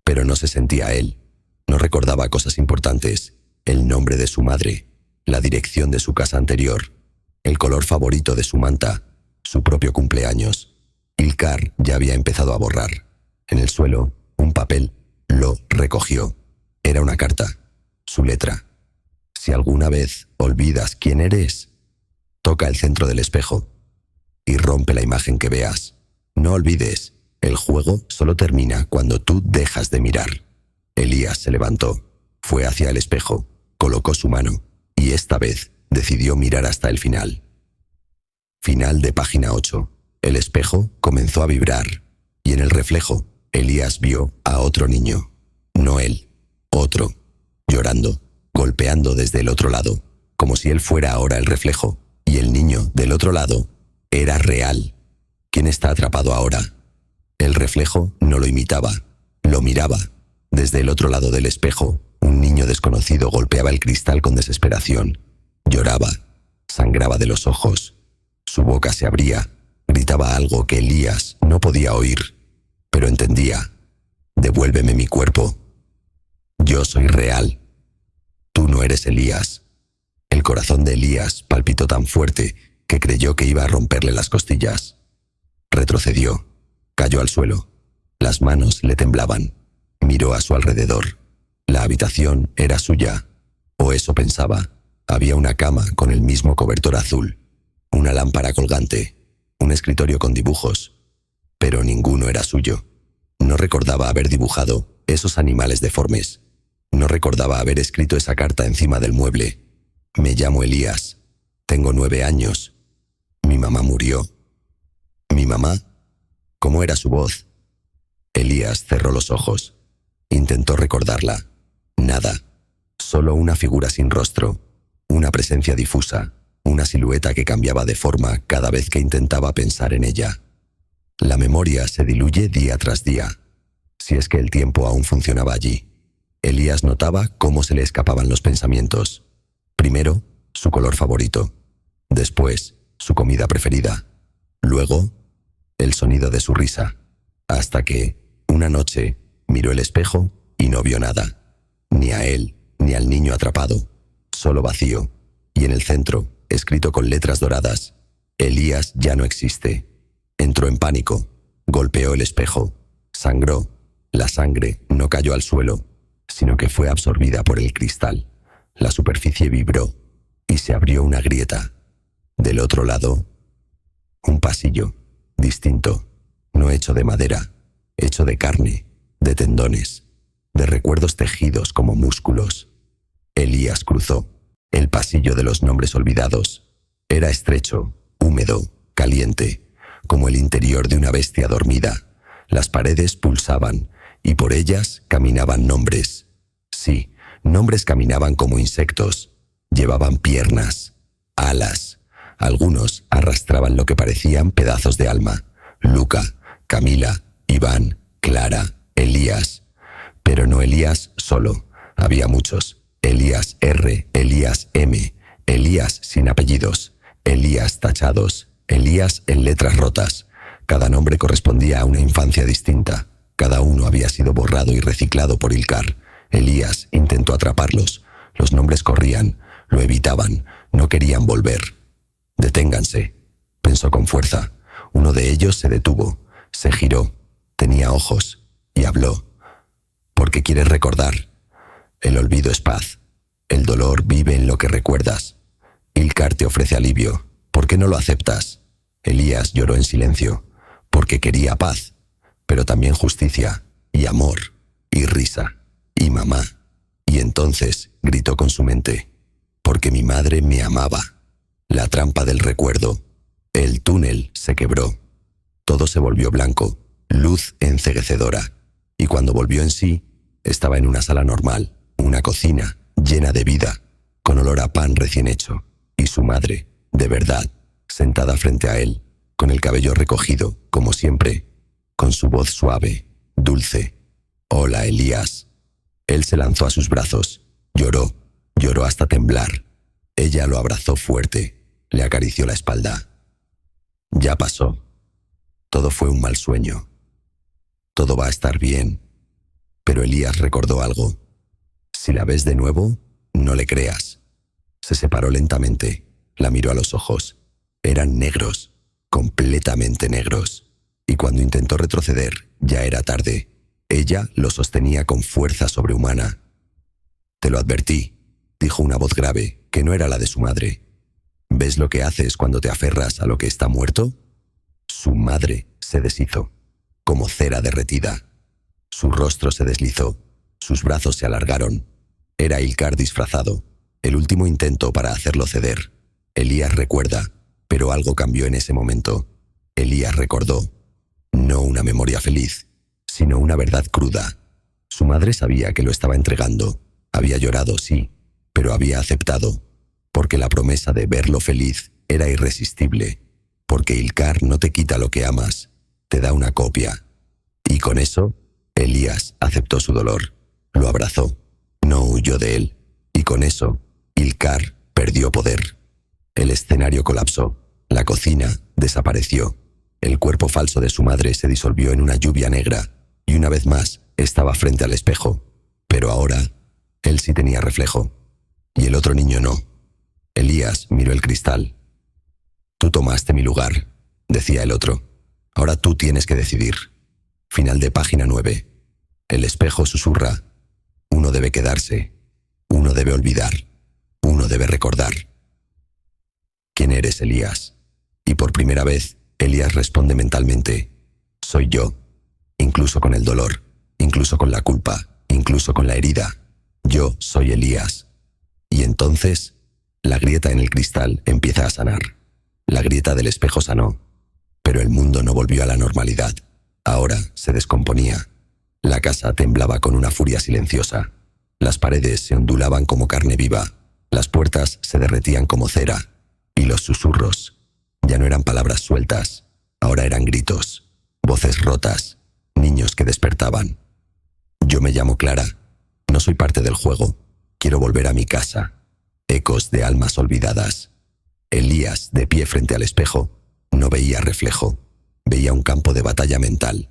Pero no se sentía él. No recordaba cosas importantes. El nombre de su madre, la dirección de su casa anterior, el color favorito de su manta, su propio cumpleaños. Ilkar ya había empezado a borrar. En el suelo, un papel. Lo recogió. Era una carta. Su letra. Si alguna vez olvidas quién eres, toca el centro del espejo y rompe la imagen que veas. No olvides, el juego solo termina cuando tú dejas de mirar. Elías se levantó, fue hacia el espejo, colocó su mano y esta vez decidió mirar hasta el final. Final de página 8. El espejo comenzó a vibrar, y en el reflejo, Elías vio a otro niño. No él, otro, llorando, golpeando desde el otro lado, como si él fuera ahora el reflejo, y el niño del otro lado era real. ¿Quién está atrapado ahora? El reflejo no lo imitaba, lo miraba. Desde el otro lado del espejo, un niño desconocido golpeaba el cristal con desesperación. Lloraba, sangraba de los ojos. Su boca se abría, gritaba algo que Elías no podía oír, pero entendía. «Devuélveme mi cuerpo. Yo soy real. Tú no eres Elías». El corazón de Elías palpitó tan fuerte que creyó que iba a romperle las costillas. Retrocedió, cayó al suelo. Las manos le temblaban. Miró a su alrededor. La habitación era suya, o eso pensaba. Había una cama con el mismo cobertor azul, una lámpara colgante, un escritorio con dibujos, pero ninguno era suyo. No recordaba haber dibujado esos animales deformes. No recordaba haber escrito esa carta encima del mueble. «Me llamo Elías. Tengo 9 años. Mi mamá murió». ¿Mi mamá? ¿Cómo era su voz? Elías cerró los ojos. Intentó recordarla. Nada. Solo una figura sin rostro. Una presencia difusa. Una silueta que cambiaba de forma cada vez que intentaba pensar en ella. La memoria se diluye día tras día. Si es que el tiempo aún funcionaba allí. Elías notaba cómo se le escapaban los pensamientos. Primero, su color favorito. Después, su comida preferida. Luego, el sonido de su risa. Hasta que, una noche, miró el espejo y no vio nada. Ni a él, ni al niño atrapado. Solo vacío. Y en el centro, escrito con letras doradas: «Elías ya no existe». Entró en pánico. Golpeó el espejo. Sangró. La sangre no cayó al suelo, sino que fue absorbida por el cristal. La superficie vibró y se abrió una grieta. Del otro lado, un pasillo, distinto, no hecho de madera, hecho de carne, de tendones, de recuerdos tejidos como músculos. Elías cruzó el pasillo de los nombres olvidados. Era estrecho, húmedo, caliente, como el interior de una bestia dormida. Las paredes pulsaban y por ellas caminaban nombres. Sí, nombres caminaban como insectos. Llevaban piernas, alas. Algunos arrastraban lo que parecían pedazos de alma. Luca, Camila, Iván, Clara, Elías. Pero no Elías solo. Había muchos. Elías R, Elías M, Elías sin apellidos, Elías tachados, Elías en letras rotas. Cada nombre correspondía a una infancia distinta. Cada uno había sido borrado y reciclado por Ilkar. Elías intentó atraparlos. Los nombres corrían, lo evitaban, no querían volver. «Deténganse», pensó con fuerza. Uno de ellos se detuvo, se giró, tenía ojos y habló. «¿Por qué quieres recordar? El olvido es paz. El dolor vive en lo que recuerdas. Ilkar te ofrece alivio. ¿Por qué no lo aceptas?» Elías lloró en silencio, porque quería paz, pero también justicia, y amor, y risa, y mamá. Y entonces gritó con su mente: «Porque mi madre me amaba». La trampa del recuerdo. El túnel se quebró. Todo se volvió blanco, luz enceguecedora. Y cuando volvió en sí, estaba en una sala normal, una cocina llena de vida, con olor a pan recién hecho. Y su madre, de verdad, sentada frente a él, con el cabello recogido, como siempre, con su voz suave, dulce. «Hola, Elías». Él se lanzó a sus brazos, lloró, lloró hasta temblar. Ella lo abrazó fuerte, le acarició la espalda. «Ya pasó. Todo fue un mal sueño. Todo va a estar bien». Pero Elías recordó algo. «Si la ves de nuevo, no le creas». Se separó lentamente, la miró a los ojos. Eran negros, completamente negros. Y cuando intentó retroceder, ya era tarde. Ella lo sostenía con fuerza sobrehumana. «Te lo advertí», dijo una voz grave, que no era la de su madre. «¿Ves lo que haces cuando te aferras a lo que está muerto?» Su madre se deshizo, como cera derretida. Su rostro se deslizó, sus brazos se alargaron. Era Ilkar disfrazado. el último intento para hacerlo ceder. Elías recuerda, pero algo cambió en ese momento. Elías recordó, no una memoria feliz, sino una verdad cruda. Su madre sabía que lo estaba entregando. Había llorado, sí, pero había aceptado, porque la promesa de verlo feliz era irresistible, porque Ilkar no te quita lo que amas, te da una copia. Y con eso, Elías aceptó su dolor, lo abrazó, no huyó de él, y con eso, Ilkar perdió poder. El escenario colapsó, la cocina desapareció, el cuerpo falso de su madre se disolvió en una lluvia negra, y una vez más estaba frente al espejo, pero ahora él sí tenía reflejo, y el otro niño no. Elías miró el cristal. Tú tomaste mi lugar, decía el otro. Ahora tú tienes que decidir. Final de página 9. El espejo susurra. Uno debe quedarse. Uno debe olvidar. Uno debe recordar. ¿Quién eres, Elías? Y por primera vez, Elías responde mentalmente. Soy yo. Incluso con el dolor. Incluso con la culpa. Incluso con la herida. Yo soy Elías. Y entonces, la grieta en el cristal empieza a sanar. La grieta del espejo sanó, pero el mundo no volvió a la normalidad. Ahora se descomponía. La casa temblaba con una furia silenciosa. Las paredes se ondulaban como carne viva. Las puertas se derretían como cera. Y los susurros ya no eran palabras sueltas. Ahora eran gritos, voces rotas, niños que despertaban. Yo me llamo Clara. No soy parte del juego. Quiero volver a mi casa. Ecos de almas olvidadas. Elías, de pie frente al espejo, no veía reflejo. Veía un campo de batalla mental.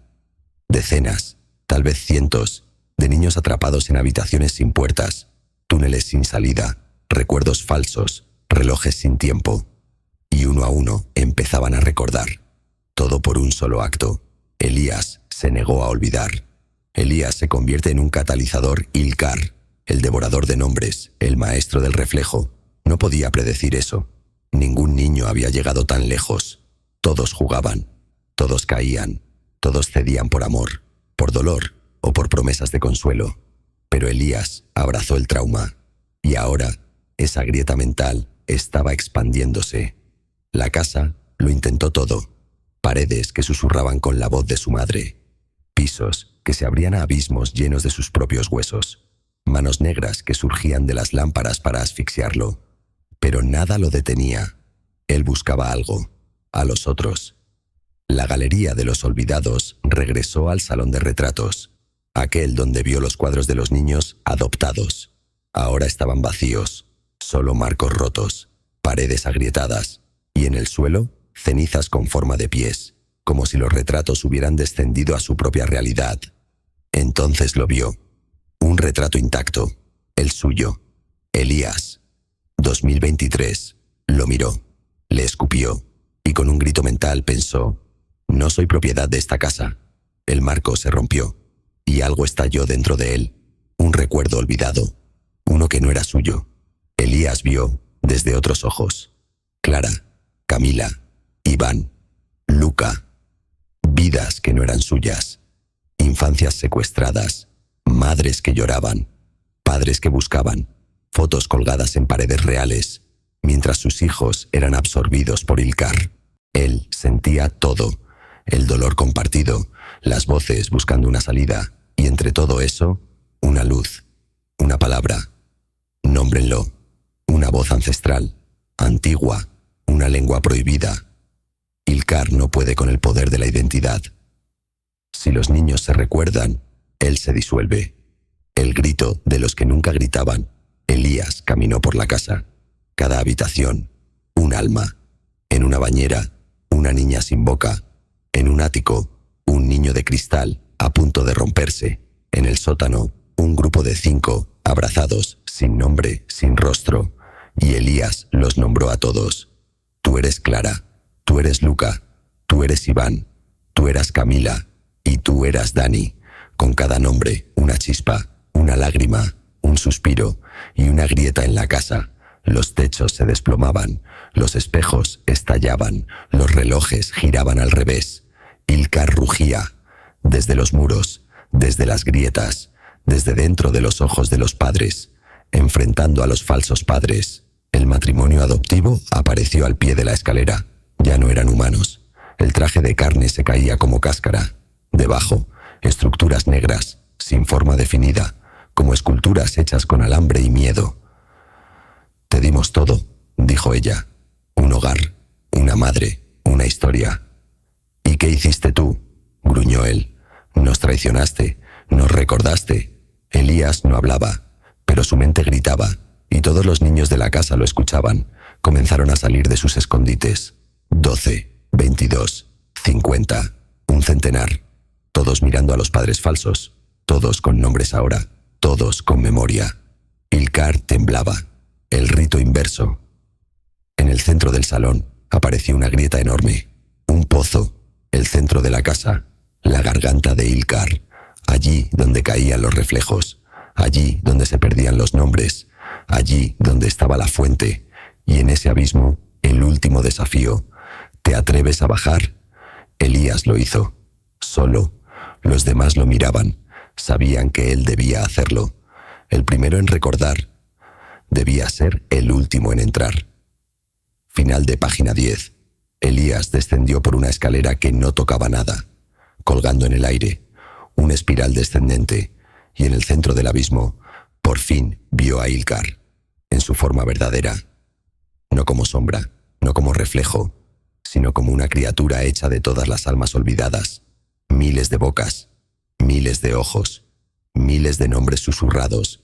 Decenas, tal vez cientos, de niños atrapados en habitaciones sin puertas, túneles sin salida, recuerdos falsos, relojes sin tiempo. Y uno a uno empezaban a recordar. Todo por un solo acto. Elías se negó a olvidar. Elías se convierte en un catalizador Ilkar, el devorador de nombres, el maestro del reflejo. No podía predecir eso. Ningún niño había llegado tan lejos. Todos jugaban, todos caían, todos cedían por amor, por dolor o por promesas de consuelo. Pero Elías abrazó el trauma, y ahora esa grieta mental estaba expandiéndose. La casa lo intentó todo. Paredes que susurraban con la voz de su madre. Pisos que se abrían a abismos llenos de sus propios huesos. Manos negras que surgían de las lámparas para asfixiarlo. Pero nada lo detenía. Él buscaba algo, a los otros. La galería de los olvidados regresó al salón de retratos, aquel donde vio los cuadros de los niños adoptados. Ahora estaban vacíos, solo marcos rotos, paredes agrietadas, y en el suelo, cenizas con forma de pies, como si los retratos hubieran descendido a su propia realidad. Entonces lo vio. Un retrato intacto, el suyo, Elías. 2023. Lo miró, le escupió, y con un grito mental pensó, no soy propiedad de esta casa. El marco se rompió, y algo estalló dentro de él, un recuerdo olvidado, uno que no era suyo. Elías vio desde otros ojos. Clara, Camila, Iván, Luca, vidas que no eran suyas, infancias secuestradas, madres que lloraban, padres que buscaban, fotos colgadas en paredes reales, mientras sus hijos eran absorbidos por Ilkar. Él sentía todo, el dolor compartido, las voces buscando una salida, y entre todo eso, una luz, una palabra. Nómbrenlo, una voz ancestral, antigua, una lengua prohibida. Ilkar no puede con el poder de la identidad. Si los niños se recuerdan, él se disuelve. El grito de los que nunca gritaban. Elías caminó por la casa. Cada habitación, un alma. En una bañera, una niña sin boca. En un ático, un niño de cristal a punto de romperse. En el sótano, un grupo de 5, abrazados, sin nombre, sin rostro. Y Elías los nombró a todos. Tú eres Clara, tú eres Luca, tú eres Iván, tú eras Camila y tú eras Dani. Con cada nombre, una chispa, una lágrima, un suspiro y una grieta en la casa. Los techos se desplomaban, los espejos estallaban, los relojes giraban al revés. Ilkar rugía, desde los muros, desde las grietas, desde dentro de los ojos de los padres. enfrentando a los falsos padres. El matrimonio adoptivo apareció al pie de la escalera. Ya no eran humanos. El traje de carne se caía como cáscara. Debajo, estructuras negras, sin forma definida, como esculturas hechas con alambre y miedo. «Te dimos todo», dijo ella. «Un hogar, una madre, una historia». «¿Y qué hiciste tú?», gruñó él. «Nos traicionaste, nos recordaste». Elías no hablaba, pero su mente gritaba, y todos los niños de la casa lo escuchaban. Comenzaron a salir de sus escondites. 12, 22, 50, un centenar. Todos mirando a los padres falsos, todos con nombres ahora, todos con memoria. Ilkar temblaba. El rito inverso. En el centro del salón apareció una grieta enorme, un pozo, el centro de la casa, la garganta de Ilkar, allí donde caían los reflejos, allí donde se perdían los nombres, allí donde estaba la fuente, y en ese abismo, el último desafío. ¿Te atreves a bajar? Elías lo hizo. Solo. Los demás lo miraban. Sabían que él debía hacerlo. El primero en recordar. Debía ser el último en entrar. Final de página 10. Elías descendió por una escalera que no tocaba nada, colgando en el aire, una espiral descendente, y en el centro del abismo, por fin vio a Ilkar, en su forma verdadera. No como sombra, no como reflejo, sino como una criatura hecha de todas las almas olvidadas. Miles de bocas, miles de ojos, miles de nombres susurrados.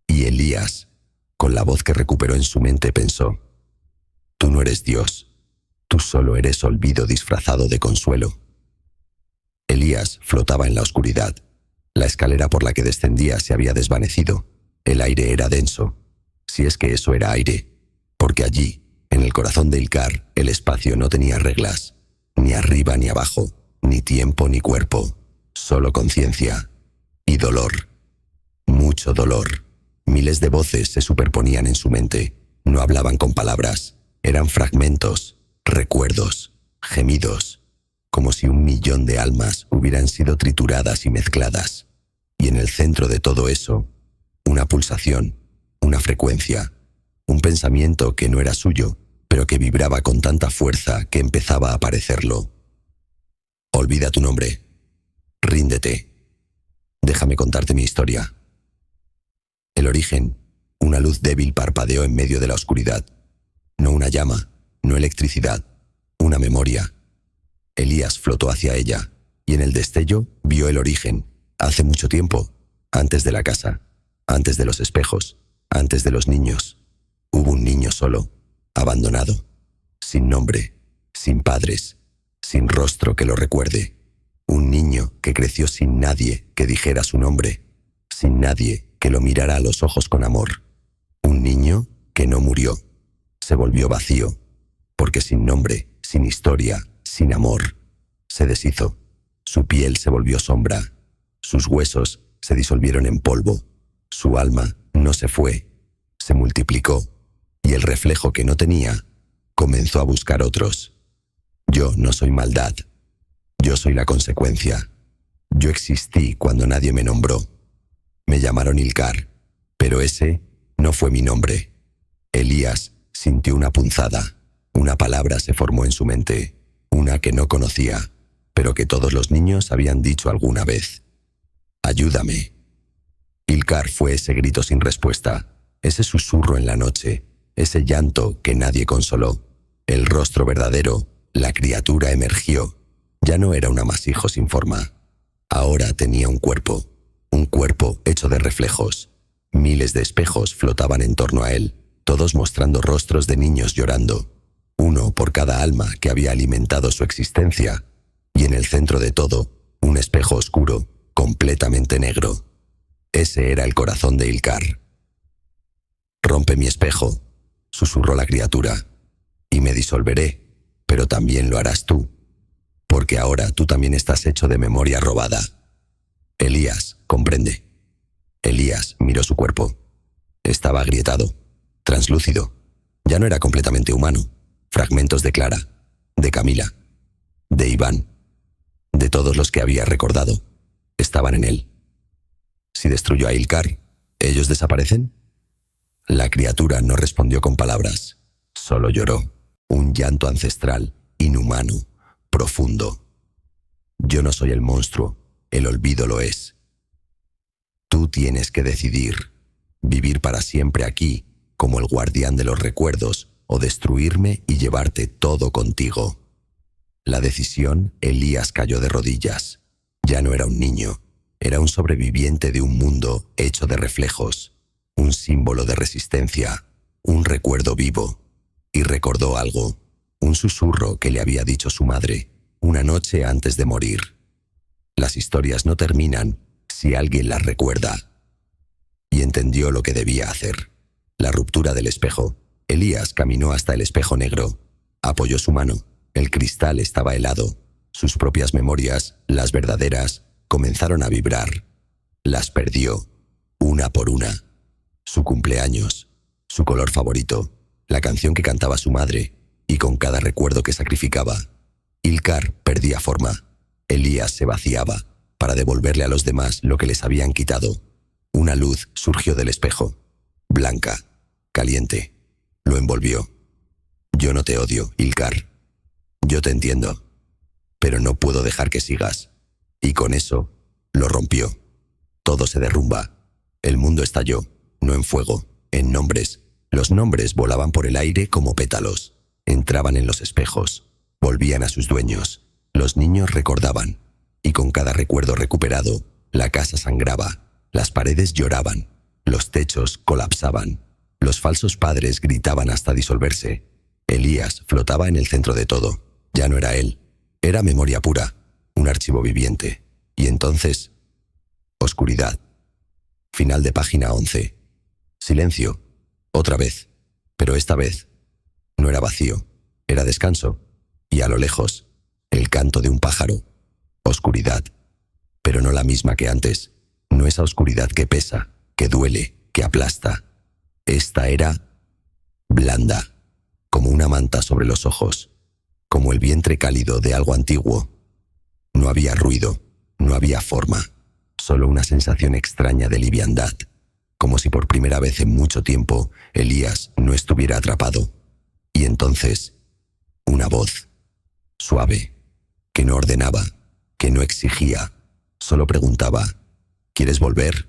Y Elías, con la voz que recuperó en su mente, pensó: «Tú no eres Dios, tú solo eres olvido disfrazado de consuelo». Elías flotaba en la oscuridad. La escalera por la que descendía se había desvanecido. El aire era denso, si es que eso era aire, porque allí, en el corazón de Ilkar, el espacio no tenía reglas, ni arriba ni abajo, ni tiempo ni cuerpo, solo conciencia y dolor. Mucho dolor. Miles de voces se superponían en su mente. No hablaban con palabras, eran fragmentos, recuerdos, gemidos, como si 1.000.000 de almas hubieran sido trituradas y mezcladas. Y en el centro de todo eso, una pulsación, una frecuencia, un pensamiento que no era suyo, pero que vibraba con tanta fuerza que empezaba a parecerlo. «Olvida tu nombre. Ríndete. Déjame contarte mi historia». El origen, una luz débil parpadeó en medio de la oscuridad. No una llama, no electricidad, una memoria. Elías flotó hacia ella, y en el destello vio el origen, hace mucho tiempo, antes de la casa, antes de los espejos, antes de los niños. Hubo un niño solo, abandonado, sin nombre, sin padres, sin rostro que lo recuerde. Un niño que creció sin nadie que dijera su nombre, sin nadie que lo mirara a los ojos con amor. Un niño que no murió, se volvió vacío, porque sin nombre, sin historia, sin amor, se deshizo. Su piel se volvió sombra, sus huesos se disolvieron en polvo, su alma no se fue, se multiplicó, y el reflejo que no tenía comenzó a buscar otros. Yo no soy maldad, yo soy la consecuencia. Yo existí cuando nadie me nombró. Me llamaron Ilkar, pero ese no fue mi nombre. Elías sintió una punzada, una palabra se formó en su mente, una que no conocía, pero que todos los niños habían dicho alguna vez: «Ayúdame». Ilkar fue ese grito sin respuesta, ese susurro en la noche, ese llanto que nadie consoló. El rostro verdadero, la criatura emergió. Ya no era un amasijo sin forma. Ahora tenía un cuerpo hecho de reflejos. Miles de espejos flotaban en torno a él, todos mostrando rostros de niños llorando, uno por cada alma que había alimentado su existencia, y en el centro de todo, un espejo oscuro, completamente negro. Ese era el corazón de Ilkar. «Rompe mi espejo», susurró la criatura, «y me disolveré, pero también lo harás tú, porque ahora tú también estás hecho de memoria robada». Elías comprende. Elías miró su cuerpo. Estaba agrietado, translúcido. Ya no era completamente humano. Fragmentos de Clara, de Camila, de Iván, de todos los que había recordado, estaban en él. Si destruyó a Ilkar, ¿ellos desaparecen? La criatura no respondió con palabras, solo lloró, un llanto ancestral, inhumano, profundo. Yo no soy el monstruo, el olvido lo es. Tú tienes que decidir, vivir para siempre aquí, como el guardián de los recuerdos, o destruirme y llevarte todo contigo. La decisión, Elías cayó de rodillas. Ya no era un niño, era un sobreviviente de un mundo hecho de reflejos, un símbolo de resistencia, un recuerdo vivo. Y recordó algo, un susurro que le había dicho su madre, una noche antes de morir. Las historias no terminan si alguien las recuerda. Y entendió lo que debía hacer. La ruptura del espejo. Elías caminó hasta el espejo negro. Apoyó su mano. El cristal estaba helado. Sus propias memorias, las verdaderas, comenzaron a vibrar. Las perdió, una por una. Su cumpleaños, su color favorito, la canción que cantaba su madre, y con cada recuerdo que sacrificaba, Ilkar perdía forma. Elías se vaciaba para devolverle a los demás lo que les habían quitado. Una luz surgió del espejo, blanca, caliente. Lo envolvió. Yo no te odio, Ilkar. Yo te entiendo, pero no puedo dejar que sigas. Y con eso, lo rompió. Todo se derrumba. El mundo estalló, no en fuego, en nombres. Los nombres volaban por el aire como pétalos. Entraban en los espejos, volvían a sus dueños. Los niños recordaban, y con cada recuerdo recuperado, la casa sangraba, las paredes lloraban, los techos colapsaban. Los falsos padres gritaban hasta disolverse. Elías flotaba en el centro de todo. Ya no era él, era memoria pura, un archivo viviente. Y entonces, oscuridad. Final de página 11. Silencio. Otra vez. Pero esta vez no era vacío, era descanso. Y a lo lejos, el canto de un pájaro. Oscuridad. Pero no la misma que antes. No esa oscuridad que pesa, que duele, que aplasta. Esta era blanda, como una manta sobre los ojos, como el vientre cálido de algo antiguo. No había ruido, no había forma, solo una sensación extraña de liviandad, como si por primera vez en mucho tiempo Elías no estuviera atrapado. Y entonces, una voz, suave, que no ordenaba, que no exigía, solo preguntaba, ¿quieres volver?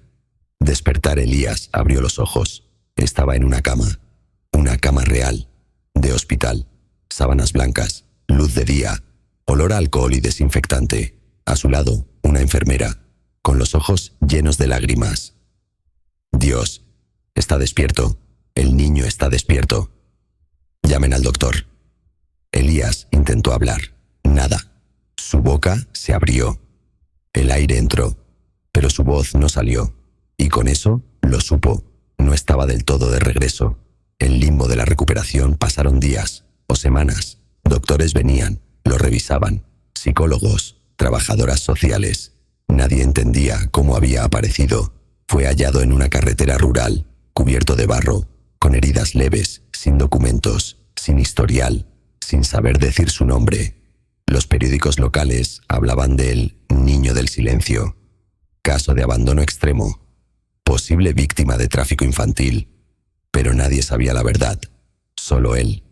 Despertar. Elías abrió los ojos. Estaba en una cama real, de hospital, sábanas blancas, luz de día, olor a alcohol y desinfectante. A su lado, una enfermera, con los ojos llenos de lágrimas. Dios, está despierto. El niño está despierto. Llamen al doctor. Elías intentó hablar. Nada. Su boca se abrió. El aire entró, pero su voz no salió. Y con eso lo supo. No estaba del todo de regreso. En limbo de la recuperación pasaron días o semanas. Doctores venían, lo revisaban. Psicólogos, trabajadoras sociales. Nadie entendía cómo había aparecido. Fue hallado en una carretera rural, cubierto de barro, con heridas leves, sin documentos, sin historial, sin saber decir su nombre. Los periódicos locales hablaban del niño del silencio. Caso de abandono extremo. Posible víctima de tráfico infantil. Pero nadie sabía la verdad. Solo él,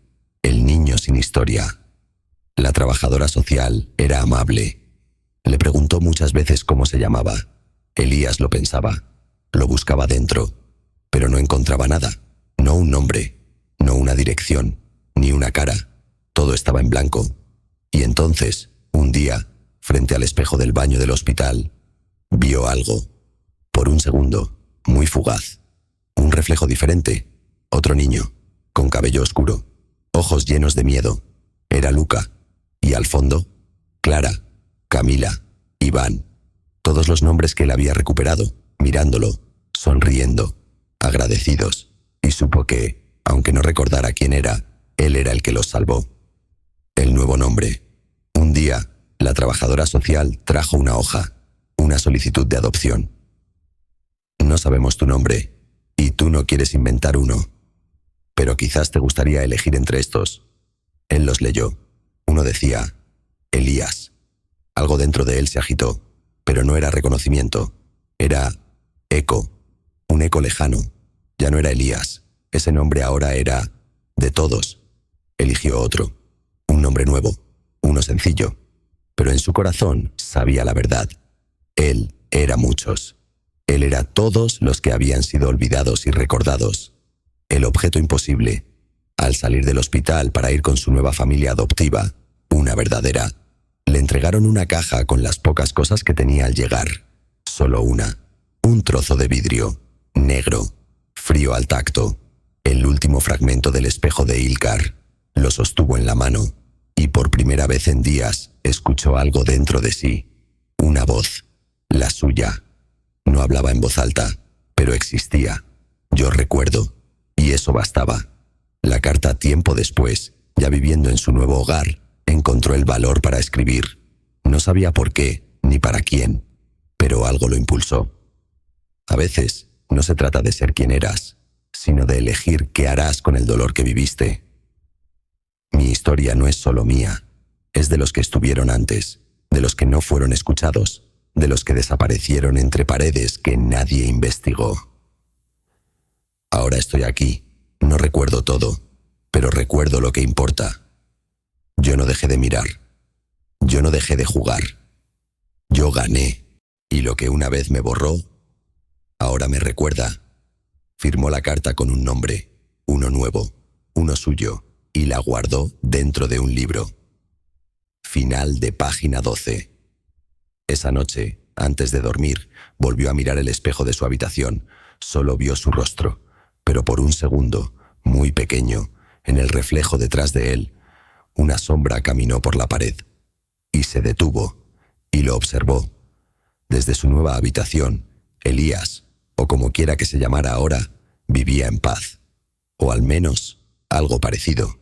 el niño sin historia. La trabajadora social era amable. Le preguntó muchas veces cómo se llamaba. Elías lo pensaba, lo buscaba dentro, pero no encontraba nada. No un nombre, no una dirección, ni una cara. Todo estaba en blanco. Y entonces, un día, frente al espejo del baño del hospital, vio algo. Por un segundo, muy fugaz. Un reflejo diferente. Otro niño, con cabello oscuro, ojos llenos de miedo. Era Luca. Y al fondo, Clara, Camila, Iván. Todos los nombres que él había recuperado, mirándolo, sonriendo, agradecidos. Y supo que, aunque no recordara quién era, él era el que los salvó. El nuevo nombre. Un día, la trabajadora social trajo una hoja, una solicitud de adopción. No sabemos tu nombre, y tú no quieres inventar uno. Pero quizás te gustaría elegir entre estos. Él los leyó. Uno decía, Elías. Algo dentro de él se agitó, pero no era reconocimiento. Era eco, un eco lejano. Ya no era Elías, Ese nombre ahora era de todos. Eligió otro, un nombre nuevo, uno sencillo, pero en su corazón sabía la verdad. Él era muchos. Él era todos los que habían sido olvidados y recordados. El objeto imposible. Al salir del hospital para ir con su nueva familia adoptiva, una verdadera, le entregaron una caja con las pocas cosas que tenía al llegar. Solo una. Un trozo de vidrio, negro, frío al tacto. El último fragmento del espejo de Ilkar. Lo sostuvo en la mano y por primera vez en días escuchó algo dentro de sí. Una voz, la suya. No hablaba en voz alta, pero existía. Yo recuerdo, y eso bastaba. La carta tiempo después, ya viviendo en su nuevo hogar, encontró el valor para escribir. No sabía por qué, ni para quién, pero algo lo impulsó. A veces, no se trata de ser quien eras, sino de elegir qué harás con el dolor que viviste. Mi historia no es solo mía, es de los que estuvieron antes, de los que no fueron escuchados, de los que desaparecieron entre paredes que nadie investigó. Ahora estoy aquí, no recuerdo todo, pero recuerdo lo que importa. Yo no dejé de mirar, yo no dejé de jugar, yo gané, y lo que una vez me borró, ahora me recuerda. Firmó la carta con un nombre, uno nuevo, uno suyo, y la guardó dentro de un libro. Final de página 12. Esa noche, antes de dormir, volvió a mirar el espejo de su habitación. Solo vio su rostro, pero por un segundo, muy pequeño, en el reflejo detrás de él, una sombra caminó por la pared, y se detuvo, y lo observó. Desde su nueva habitación, Elías, o como quiera que se llamara ahora, vivía en paz, o al menos algo parecido.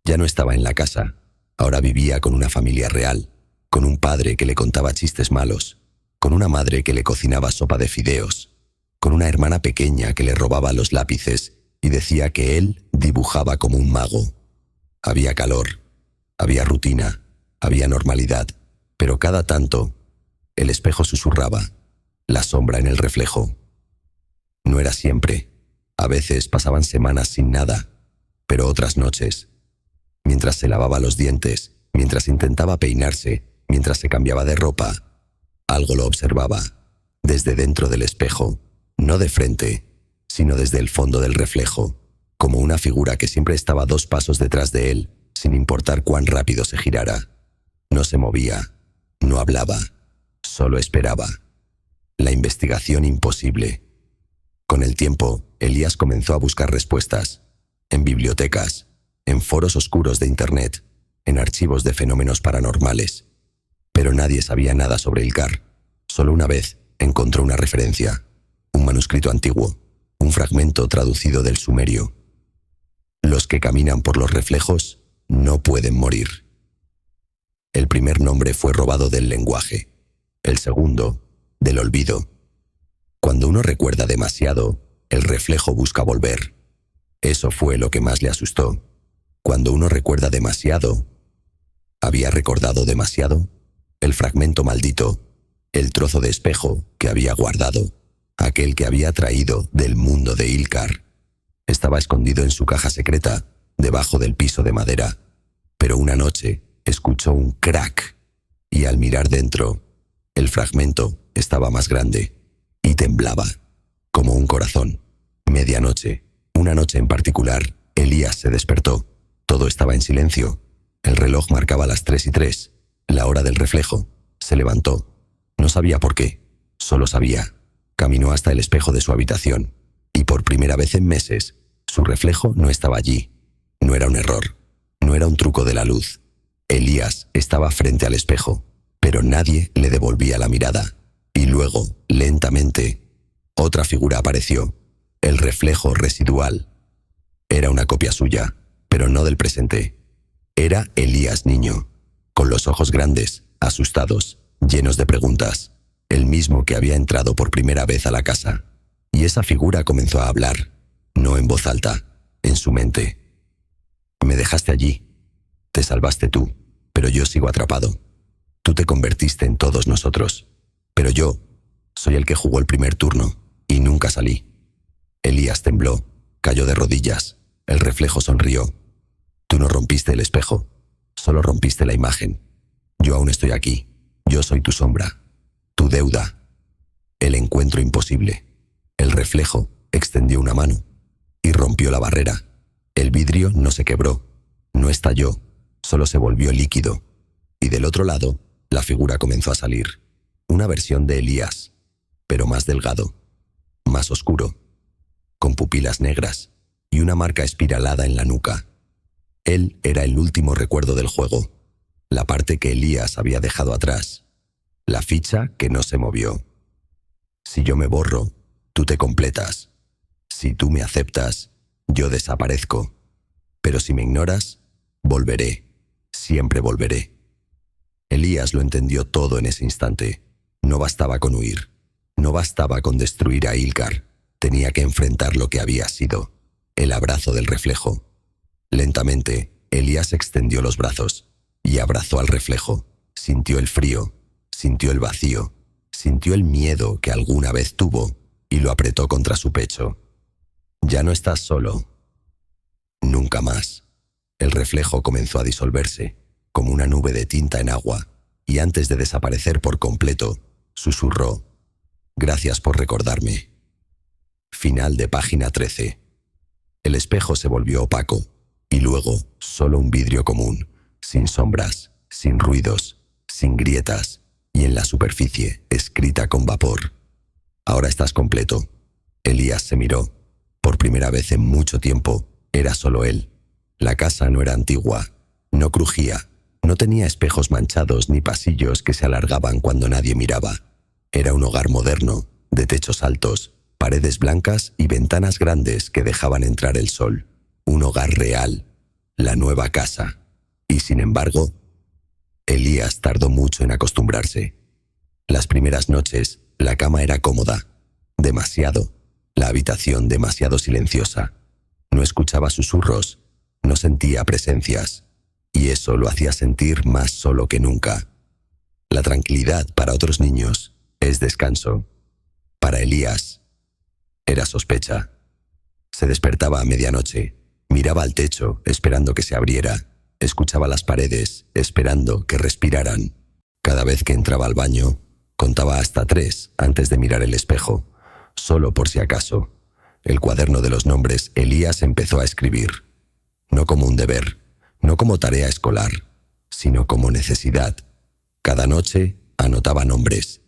Ya no estaba en la casa, ahora vivía con una familia real, con un padre que le contaba chistes malos, con una madre que le cocinaba sopa de fideos, con una hermana pequeña que le robaba los lápices y decía que él dibujaba como un mago. Había calor, había rutina, había normalidad, pero cada tanto el espejo susurraba, la sombra en el reflejo. No era siempre, a veces pasaban semanas sin nada, pero otras noches, mientras se lavaba los dientes, mientras intentaba peinarse, mientras se cambiaba de ropa, algo lo observaba, desde dentro del espejo, no de frente, sino desde el fondo del reflejo, como una figura que siempre estaba 2 pasos detrás de él, sin importar cuán rápido se girara. No se movía, no hablaba, solo esperaba. La investigación imposible. Con el tiempo, Elías comenzó a buscar respuestas, en bibliotecas, en foros oscuros de Internet, en archivos de fenómenos paranormales. Pero nadie sabía nada sobre Ilkar. Solo una vez encontró una referencia, un manuscrito antiguo, un fragmento traducido del sumerio. Los que caminan por los reflejos no pueden morir. El primer nombre fue robado del lenguaje, el segundo, del olvido. Cuando uno recuerda demasiado, el reflejo busca volver. Eso fue lo que más le asustó. Cuando uno recuerda demasiado, ¿había recordado demasiado? El fragmento maldito, el trozo de espejo que había guardado, aquel que había traído del mundo de Ilkar, estaba escondido en su caja secreta, debajo del piso de madera. Pero una noche escuchó un crack, y al mirar dentro, el fragmento estaba más grande, y temblaba, como un corazón. Medianoche, una noche en particular, Elías se despertó. Todo estaba en silencio. El reloj marcaba las 3:03, la hora del reflejo. Se levantó. No sabía por qué, solo sabía. Caminó hasta el espejo de su habitación, y por primera vez en meses, su reflejo no estaba allí. No era un error, no era un truco de la luz. Elías estaba frente al espejo, pero nadie le devolvía la mirada. Y luego, lentamente, otra figura apareció, el reflejo residual. Era una copia suya, pero no del presente. Era Elías niño, con los ojos grandes, asustados, llenos de preguntas, el mismo que había entrado por primera vez a la casa. Y esa figura comenzó a hablar, no en voz alta, en su mente. Me dejaste allí, te salvaste tú, pero yo sigo atrapado. Tú te convertiste en todos nosotros, pero yo soy el que jugó el primer turno y nunca salí. Elías tembló, Cayó de rodillas. El reflejo sonrió. Tú no rompiste el espejo, solo rompiste la imagen. Yo aún estoy aquí. Yo soy tu sombra, tu deuda. El encuentro imposible. El reflejo extendió una mano y rompió la barrera. El vidrio no se quebró, no estalló, solo se volvió líquido. Y del otro lado, la figura comenzó a salir. Una versión de Elías, pero más delgado, más oscuro, con pupilas negras y una marca espiralada en la nuca. Él era el último recuerdo del juego, la parte que Elías había dejado atrás, la ficha que no se movió. Si yo me borro, tú te completas. Si tú me aceptas, yo desaparezco. Pero si me ignoras, volveré, siempre volveré. Elías lo entendió todo en ese instante. No bastaba con huir, no bastaba con destruir a Ilkar, tenía que enfrentar lo que había sido, el abrazo del reflejo. Lentamente, Elías extendió los brazos y abrazó al reflejo. Sintió el frío, sintió el vacío, sintió el miedo que alguna vez tuvo y lo apretó contra su pecho. Ya no estás solo. Nunca más. El reflejo comenzó a disolverse, como una nube de tinta en agua, y antes de desaparecer por completo, susurró: «Gracias por recordarme». Final de página 13. El espejo se volvió opaco, y luego solo un vidrio común, sin sombras, sin ruidos, sin grietas, y en la superficie, escrita con vapor: «Ahora estás completo». Elías se miró. Por primera vez en mucho tiempo, era solo él. La casa no era antigua, no crujía, no tenía espejos manchados ni pasillos que se alargaban cuando nadie miraba. Era un hogar moderno, de techos altos, paredes blancas y ventanas grandes que dejaban entrar el sol. Un hogar real, la nueva casa. Y sin embargo, Elías tardó mucho en acostumbrarse. Las primeras noches, la cama era cómoda, demasiado, la habitación demasiado silenciosa. No escuchaba susurros, no sentía presencias, y eso lo hacía sentir más solo que nunca. La tranquilidad para otros niños es descanso. Para Elías era sospecha. Se despertaba a medianoche, miraba al techo esperando que se abriera, escuchaba las paredes esperando que respiraran. Cada vez que entraba al baño, contaba hasta 3 antes de mirar el espejo, solo por si acaso. El cuaderno de los nombres Elías empezó a escribir, no como un deber, no como tarea escolar, sino como necesidad. Cada noche anotaba nombres,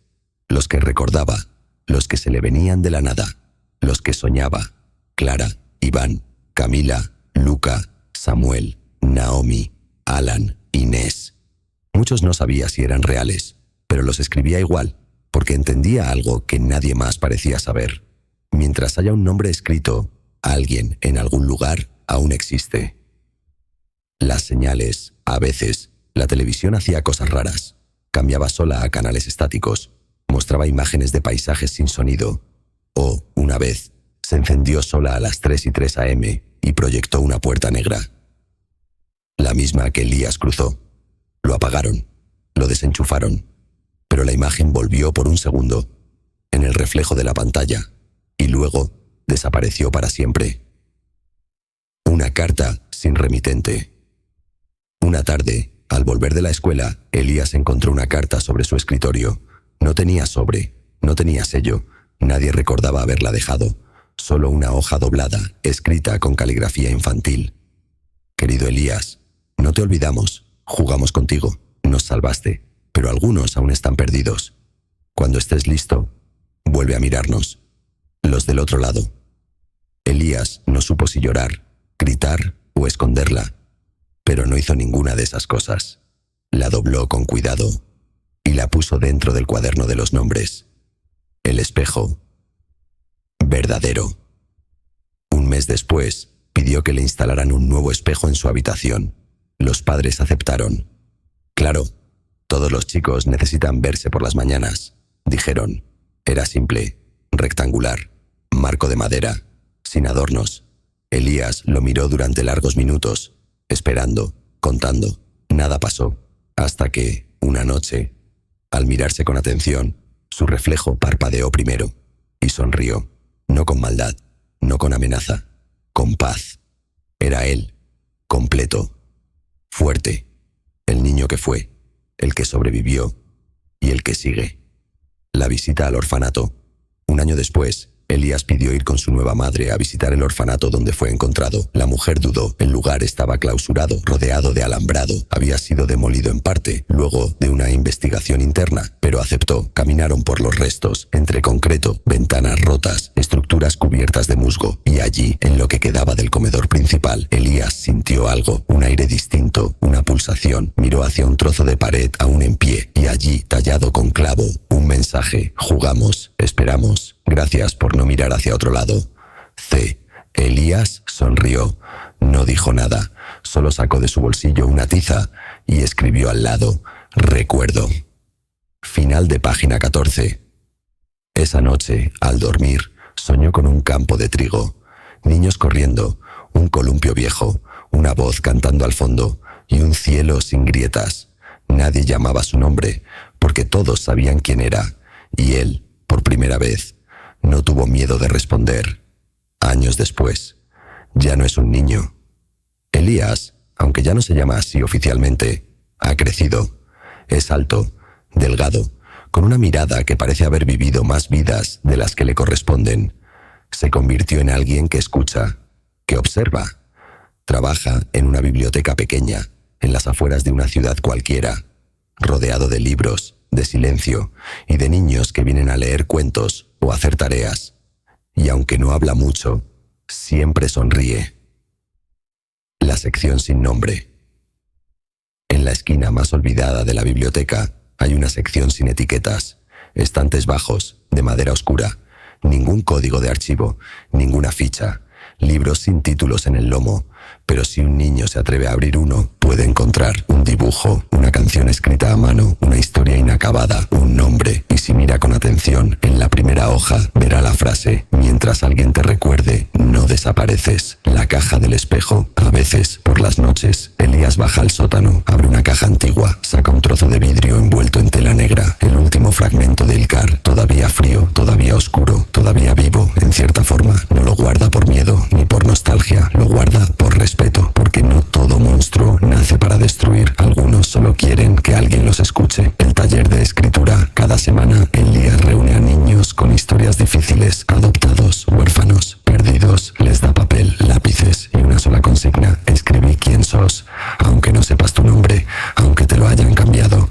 los que recordaba, los que se le venían de la nada, los que soñaba: Clara, Iván, Camila, Luca, Samuel, Naomi, Alan, Inés. Muchos no sabía si eran reales, pero los escribía igual, porque entendía algo que nadie más parecía saber. Mientras haya un nombre escrito, alguien en algún lugar aún existe. Las señales, a veces, la televisión hacía cosas raras. Cambiaba sola a canales estáticos, mostraba imágenes de paisajes sin sonido. O, una vez, se encendió sola a las 3:03 a.m. y proyectó una puerta negra. La misma que Elías cruzó. Lo apagaron, lo desenchufaron, pero la imagen volvió por un segundo, en el reflejo de la pantalla, y luego desapareció para siempre. Una carta sin remitente. Una tarde, al volver de la escuela, Elías encontró una carta sobre su escritorio. No tenía sobre, no tenía sello, nadie recordaba haberla dejado, solo una hoja doblada, escrita con caligrafía infantil. Querido Elías, no te olvidamos, jugamos contigo, nos salvaste, pero algunos aún están perdidos. Cuando estés listo, vuelve a mirarnos. Los del otro lado. Elías no supo si llorar, gritar o esconderla, pero no hizo ninguna de esas cosas. La dobló con cuidado y la puso dentro del cuaderno de los nombres. El espejo. Verdadero. Un mes después, pidió que le instalaran un nuevo espejo en su habitación. Los padres aceptaron. Claro, todos los chicos necesitan verse por las mañanas, dijeron. Era simple, rectangular, marco de madera, sin adornos. Elías lo miró durante largos minutos, esperando, contando. Nada pasó, hasta que, una noche, al mirarse con atención, su reflejo parpadeó primero y sonrió, no con maldad, no con amenaza, con paz. Era él, completo, fuerte, el niño que fue, el que sobrevivió y el que sigue. La visita al orfanato. Un año después, Elías pidió ir con su nueva madre a visitar el orfanato donde fue encontrado. La mujer dudó. El lugar estaba clausurado, rodeado de alambrado. Había sido demolido en parte, luego de una investigación interna, pero aceptó. Caminaron por los restos, entre concreto, ventanas rotas, estructuras cubiertas de musgo. Y allí, en lo que quedaba del comedor principal, Elías sintió algo, un aire distinto, una pulsación. Miró hacia un trozo de pared aún en pie, y allí, tallado con clavo, un mensaje: jugamos, esperamos. Gracias por no mirar hacia otro lado. C. Elías sonrió. No dijo nada. Solo sacó de su bolsillo una tiza y escribió al lado: recuerdo. Final de página 14. Esa noche, al dormir, soñó con un campo de trigo, niños corriendo, un columpio viejo, una voz cantando al fondo y un cielo sin grietas. Nadie llamaba su nombre, porque todos sabían quién era, y él, por primera vez, no tuvo miedo de responder. Años después, ya no es un niño. Elías, aunque ya no se llama así oficialmente, ha crecido. Es alto, delgado, con una mirada que parece haber vivido más vidas de las que le corresponden. Se convirtió en alguien que escucha, que observa. Trabaja en una biblioteca pequeña, en las afueras de una ciudad cualquiera, rodeado de libros, de silencio y de niños que vienen a leer cuentos o hacer tareas. Y aunque no habla mucho, siempre sonríe. La sección sin nombre. En la esquina más olvidada de la biblioteca hay una sección sin etiquetas, estantes bajos, de madera oscura, ningún código de archivo, ninguna ficha, libros sin títulos en el lomo, pero si un niño se atreve a abrir uno, puede encontrar un dibujo, una canción escrita a mano, una historia inacabada, un nombre, y si mira con atención, en la primera hoja verá la frase: mientras alguien te recuerde, no desapareces. La caja del espejo. A veces, por las noches, Elías baja al sótano, abre una caja antigua, saca un trozo de vidrio envuelto en tela negra, el último fragmento de Ilcar, todavía frío, todavía oscuro, todavía vivo, en cierta forma. No lo guarda por miedo ni por nostalgia, lo guarda por respeto, porque no todo monstruo nace para destruir. Algunos solo quieren que alguien los escuche. El taller de escritura. Cada semana, Elías reúne a niños con historias difíciles, adoptados, huérfanos, perdidos. Les da papel, lápices y una sola consigna: escribí quién sos, aunque no sepas tu nombre, aunque te lo hayan cambiado,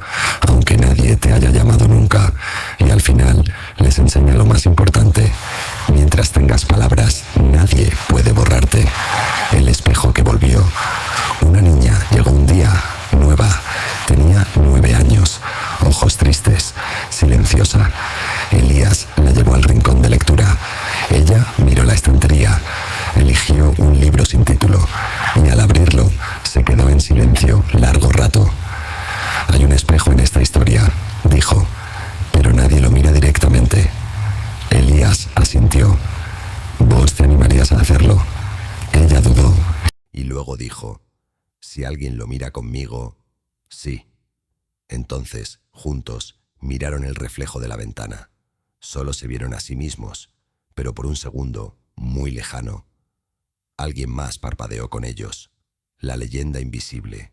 aunque nadie te haya llamado nunca. Y al final, les enseña lo más importante: mientras tengas palabras, nadie puede borrarte. El espejo que volvió. Una niña llegó un día, nueva, tenía 9 años, ojos tristes, silenciosa. Elías la llevó al rincón de lectura. Ella miró la estantería, eligió un libro sin título y al abrirlo se quedó en silencio largo rato. Hay un espejo en esta historia, dijo, pero nadie lo mira directamente. Elías asintió. ¿Vos te animarías a hacerlo? Ella dudó. Y luego dijo: si alguien lo mira conmigo, sí. Entonces, juntos, miraron el reflejo de la ventana. Solo se vieron a sí mismos, pero por un segundo, muy lejano. Alguien más parpadeó con ellos. La leyenda invisible.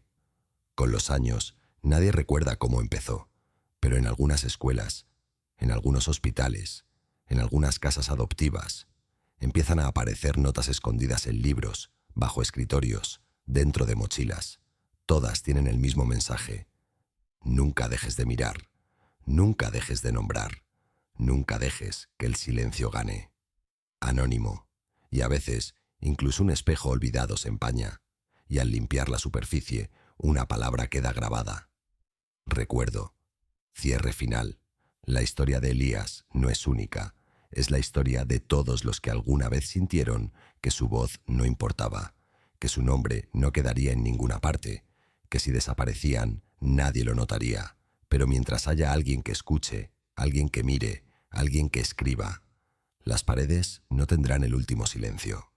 Con los años, nadie recuerda cómo empezó, pero en algunas escuelas, en algunos hospitales, en algunas casas adoptivas, empiezan a aparecer notas escondidas en libros, bajo escritorios, dentro de mochilas. Todas tienen el mismo mensaje: nunca dejes de mirar, nunca dejes de nombrar, nunca dejes que el silencio gane. Anónimo. Y a veces, incluso un espejo olvidado se empaña, y al limpiar la superficie, una palabra queda grabada. Recuerdo. Cierre final. La historia de Elías no es única. Es la historia de todos los que alguna vez sintieron que su voz no importaba, que su nombre no quedaría en ninguna parte, que si desaparecían nadie lo notaría. Pero mientras haya alguien que escuche, alguien que mire, alguien que escriba, las paredes no tendrán el último silencio.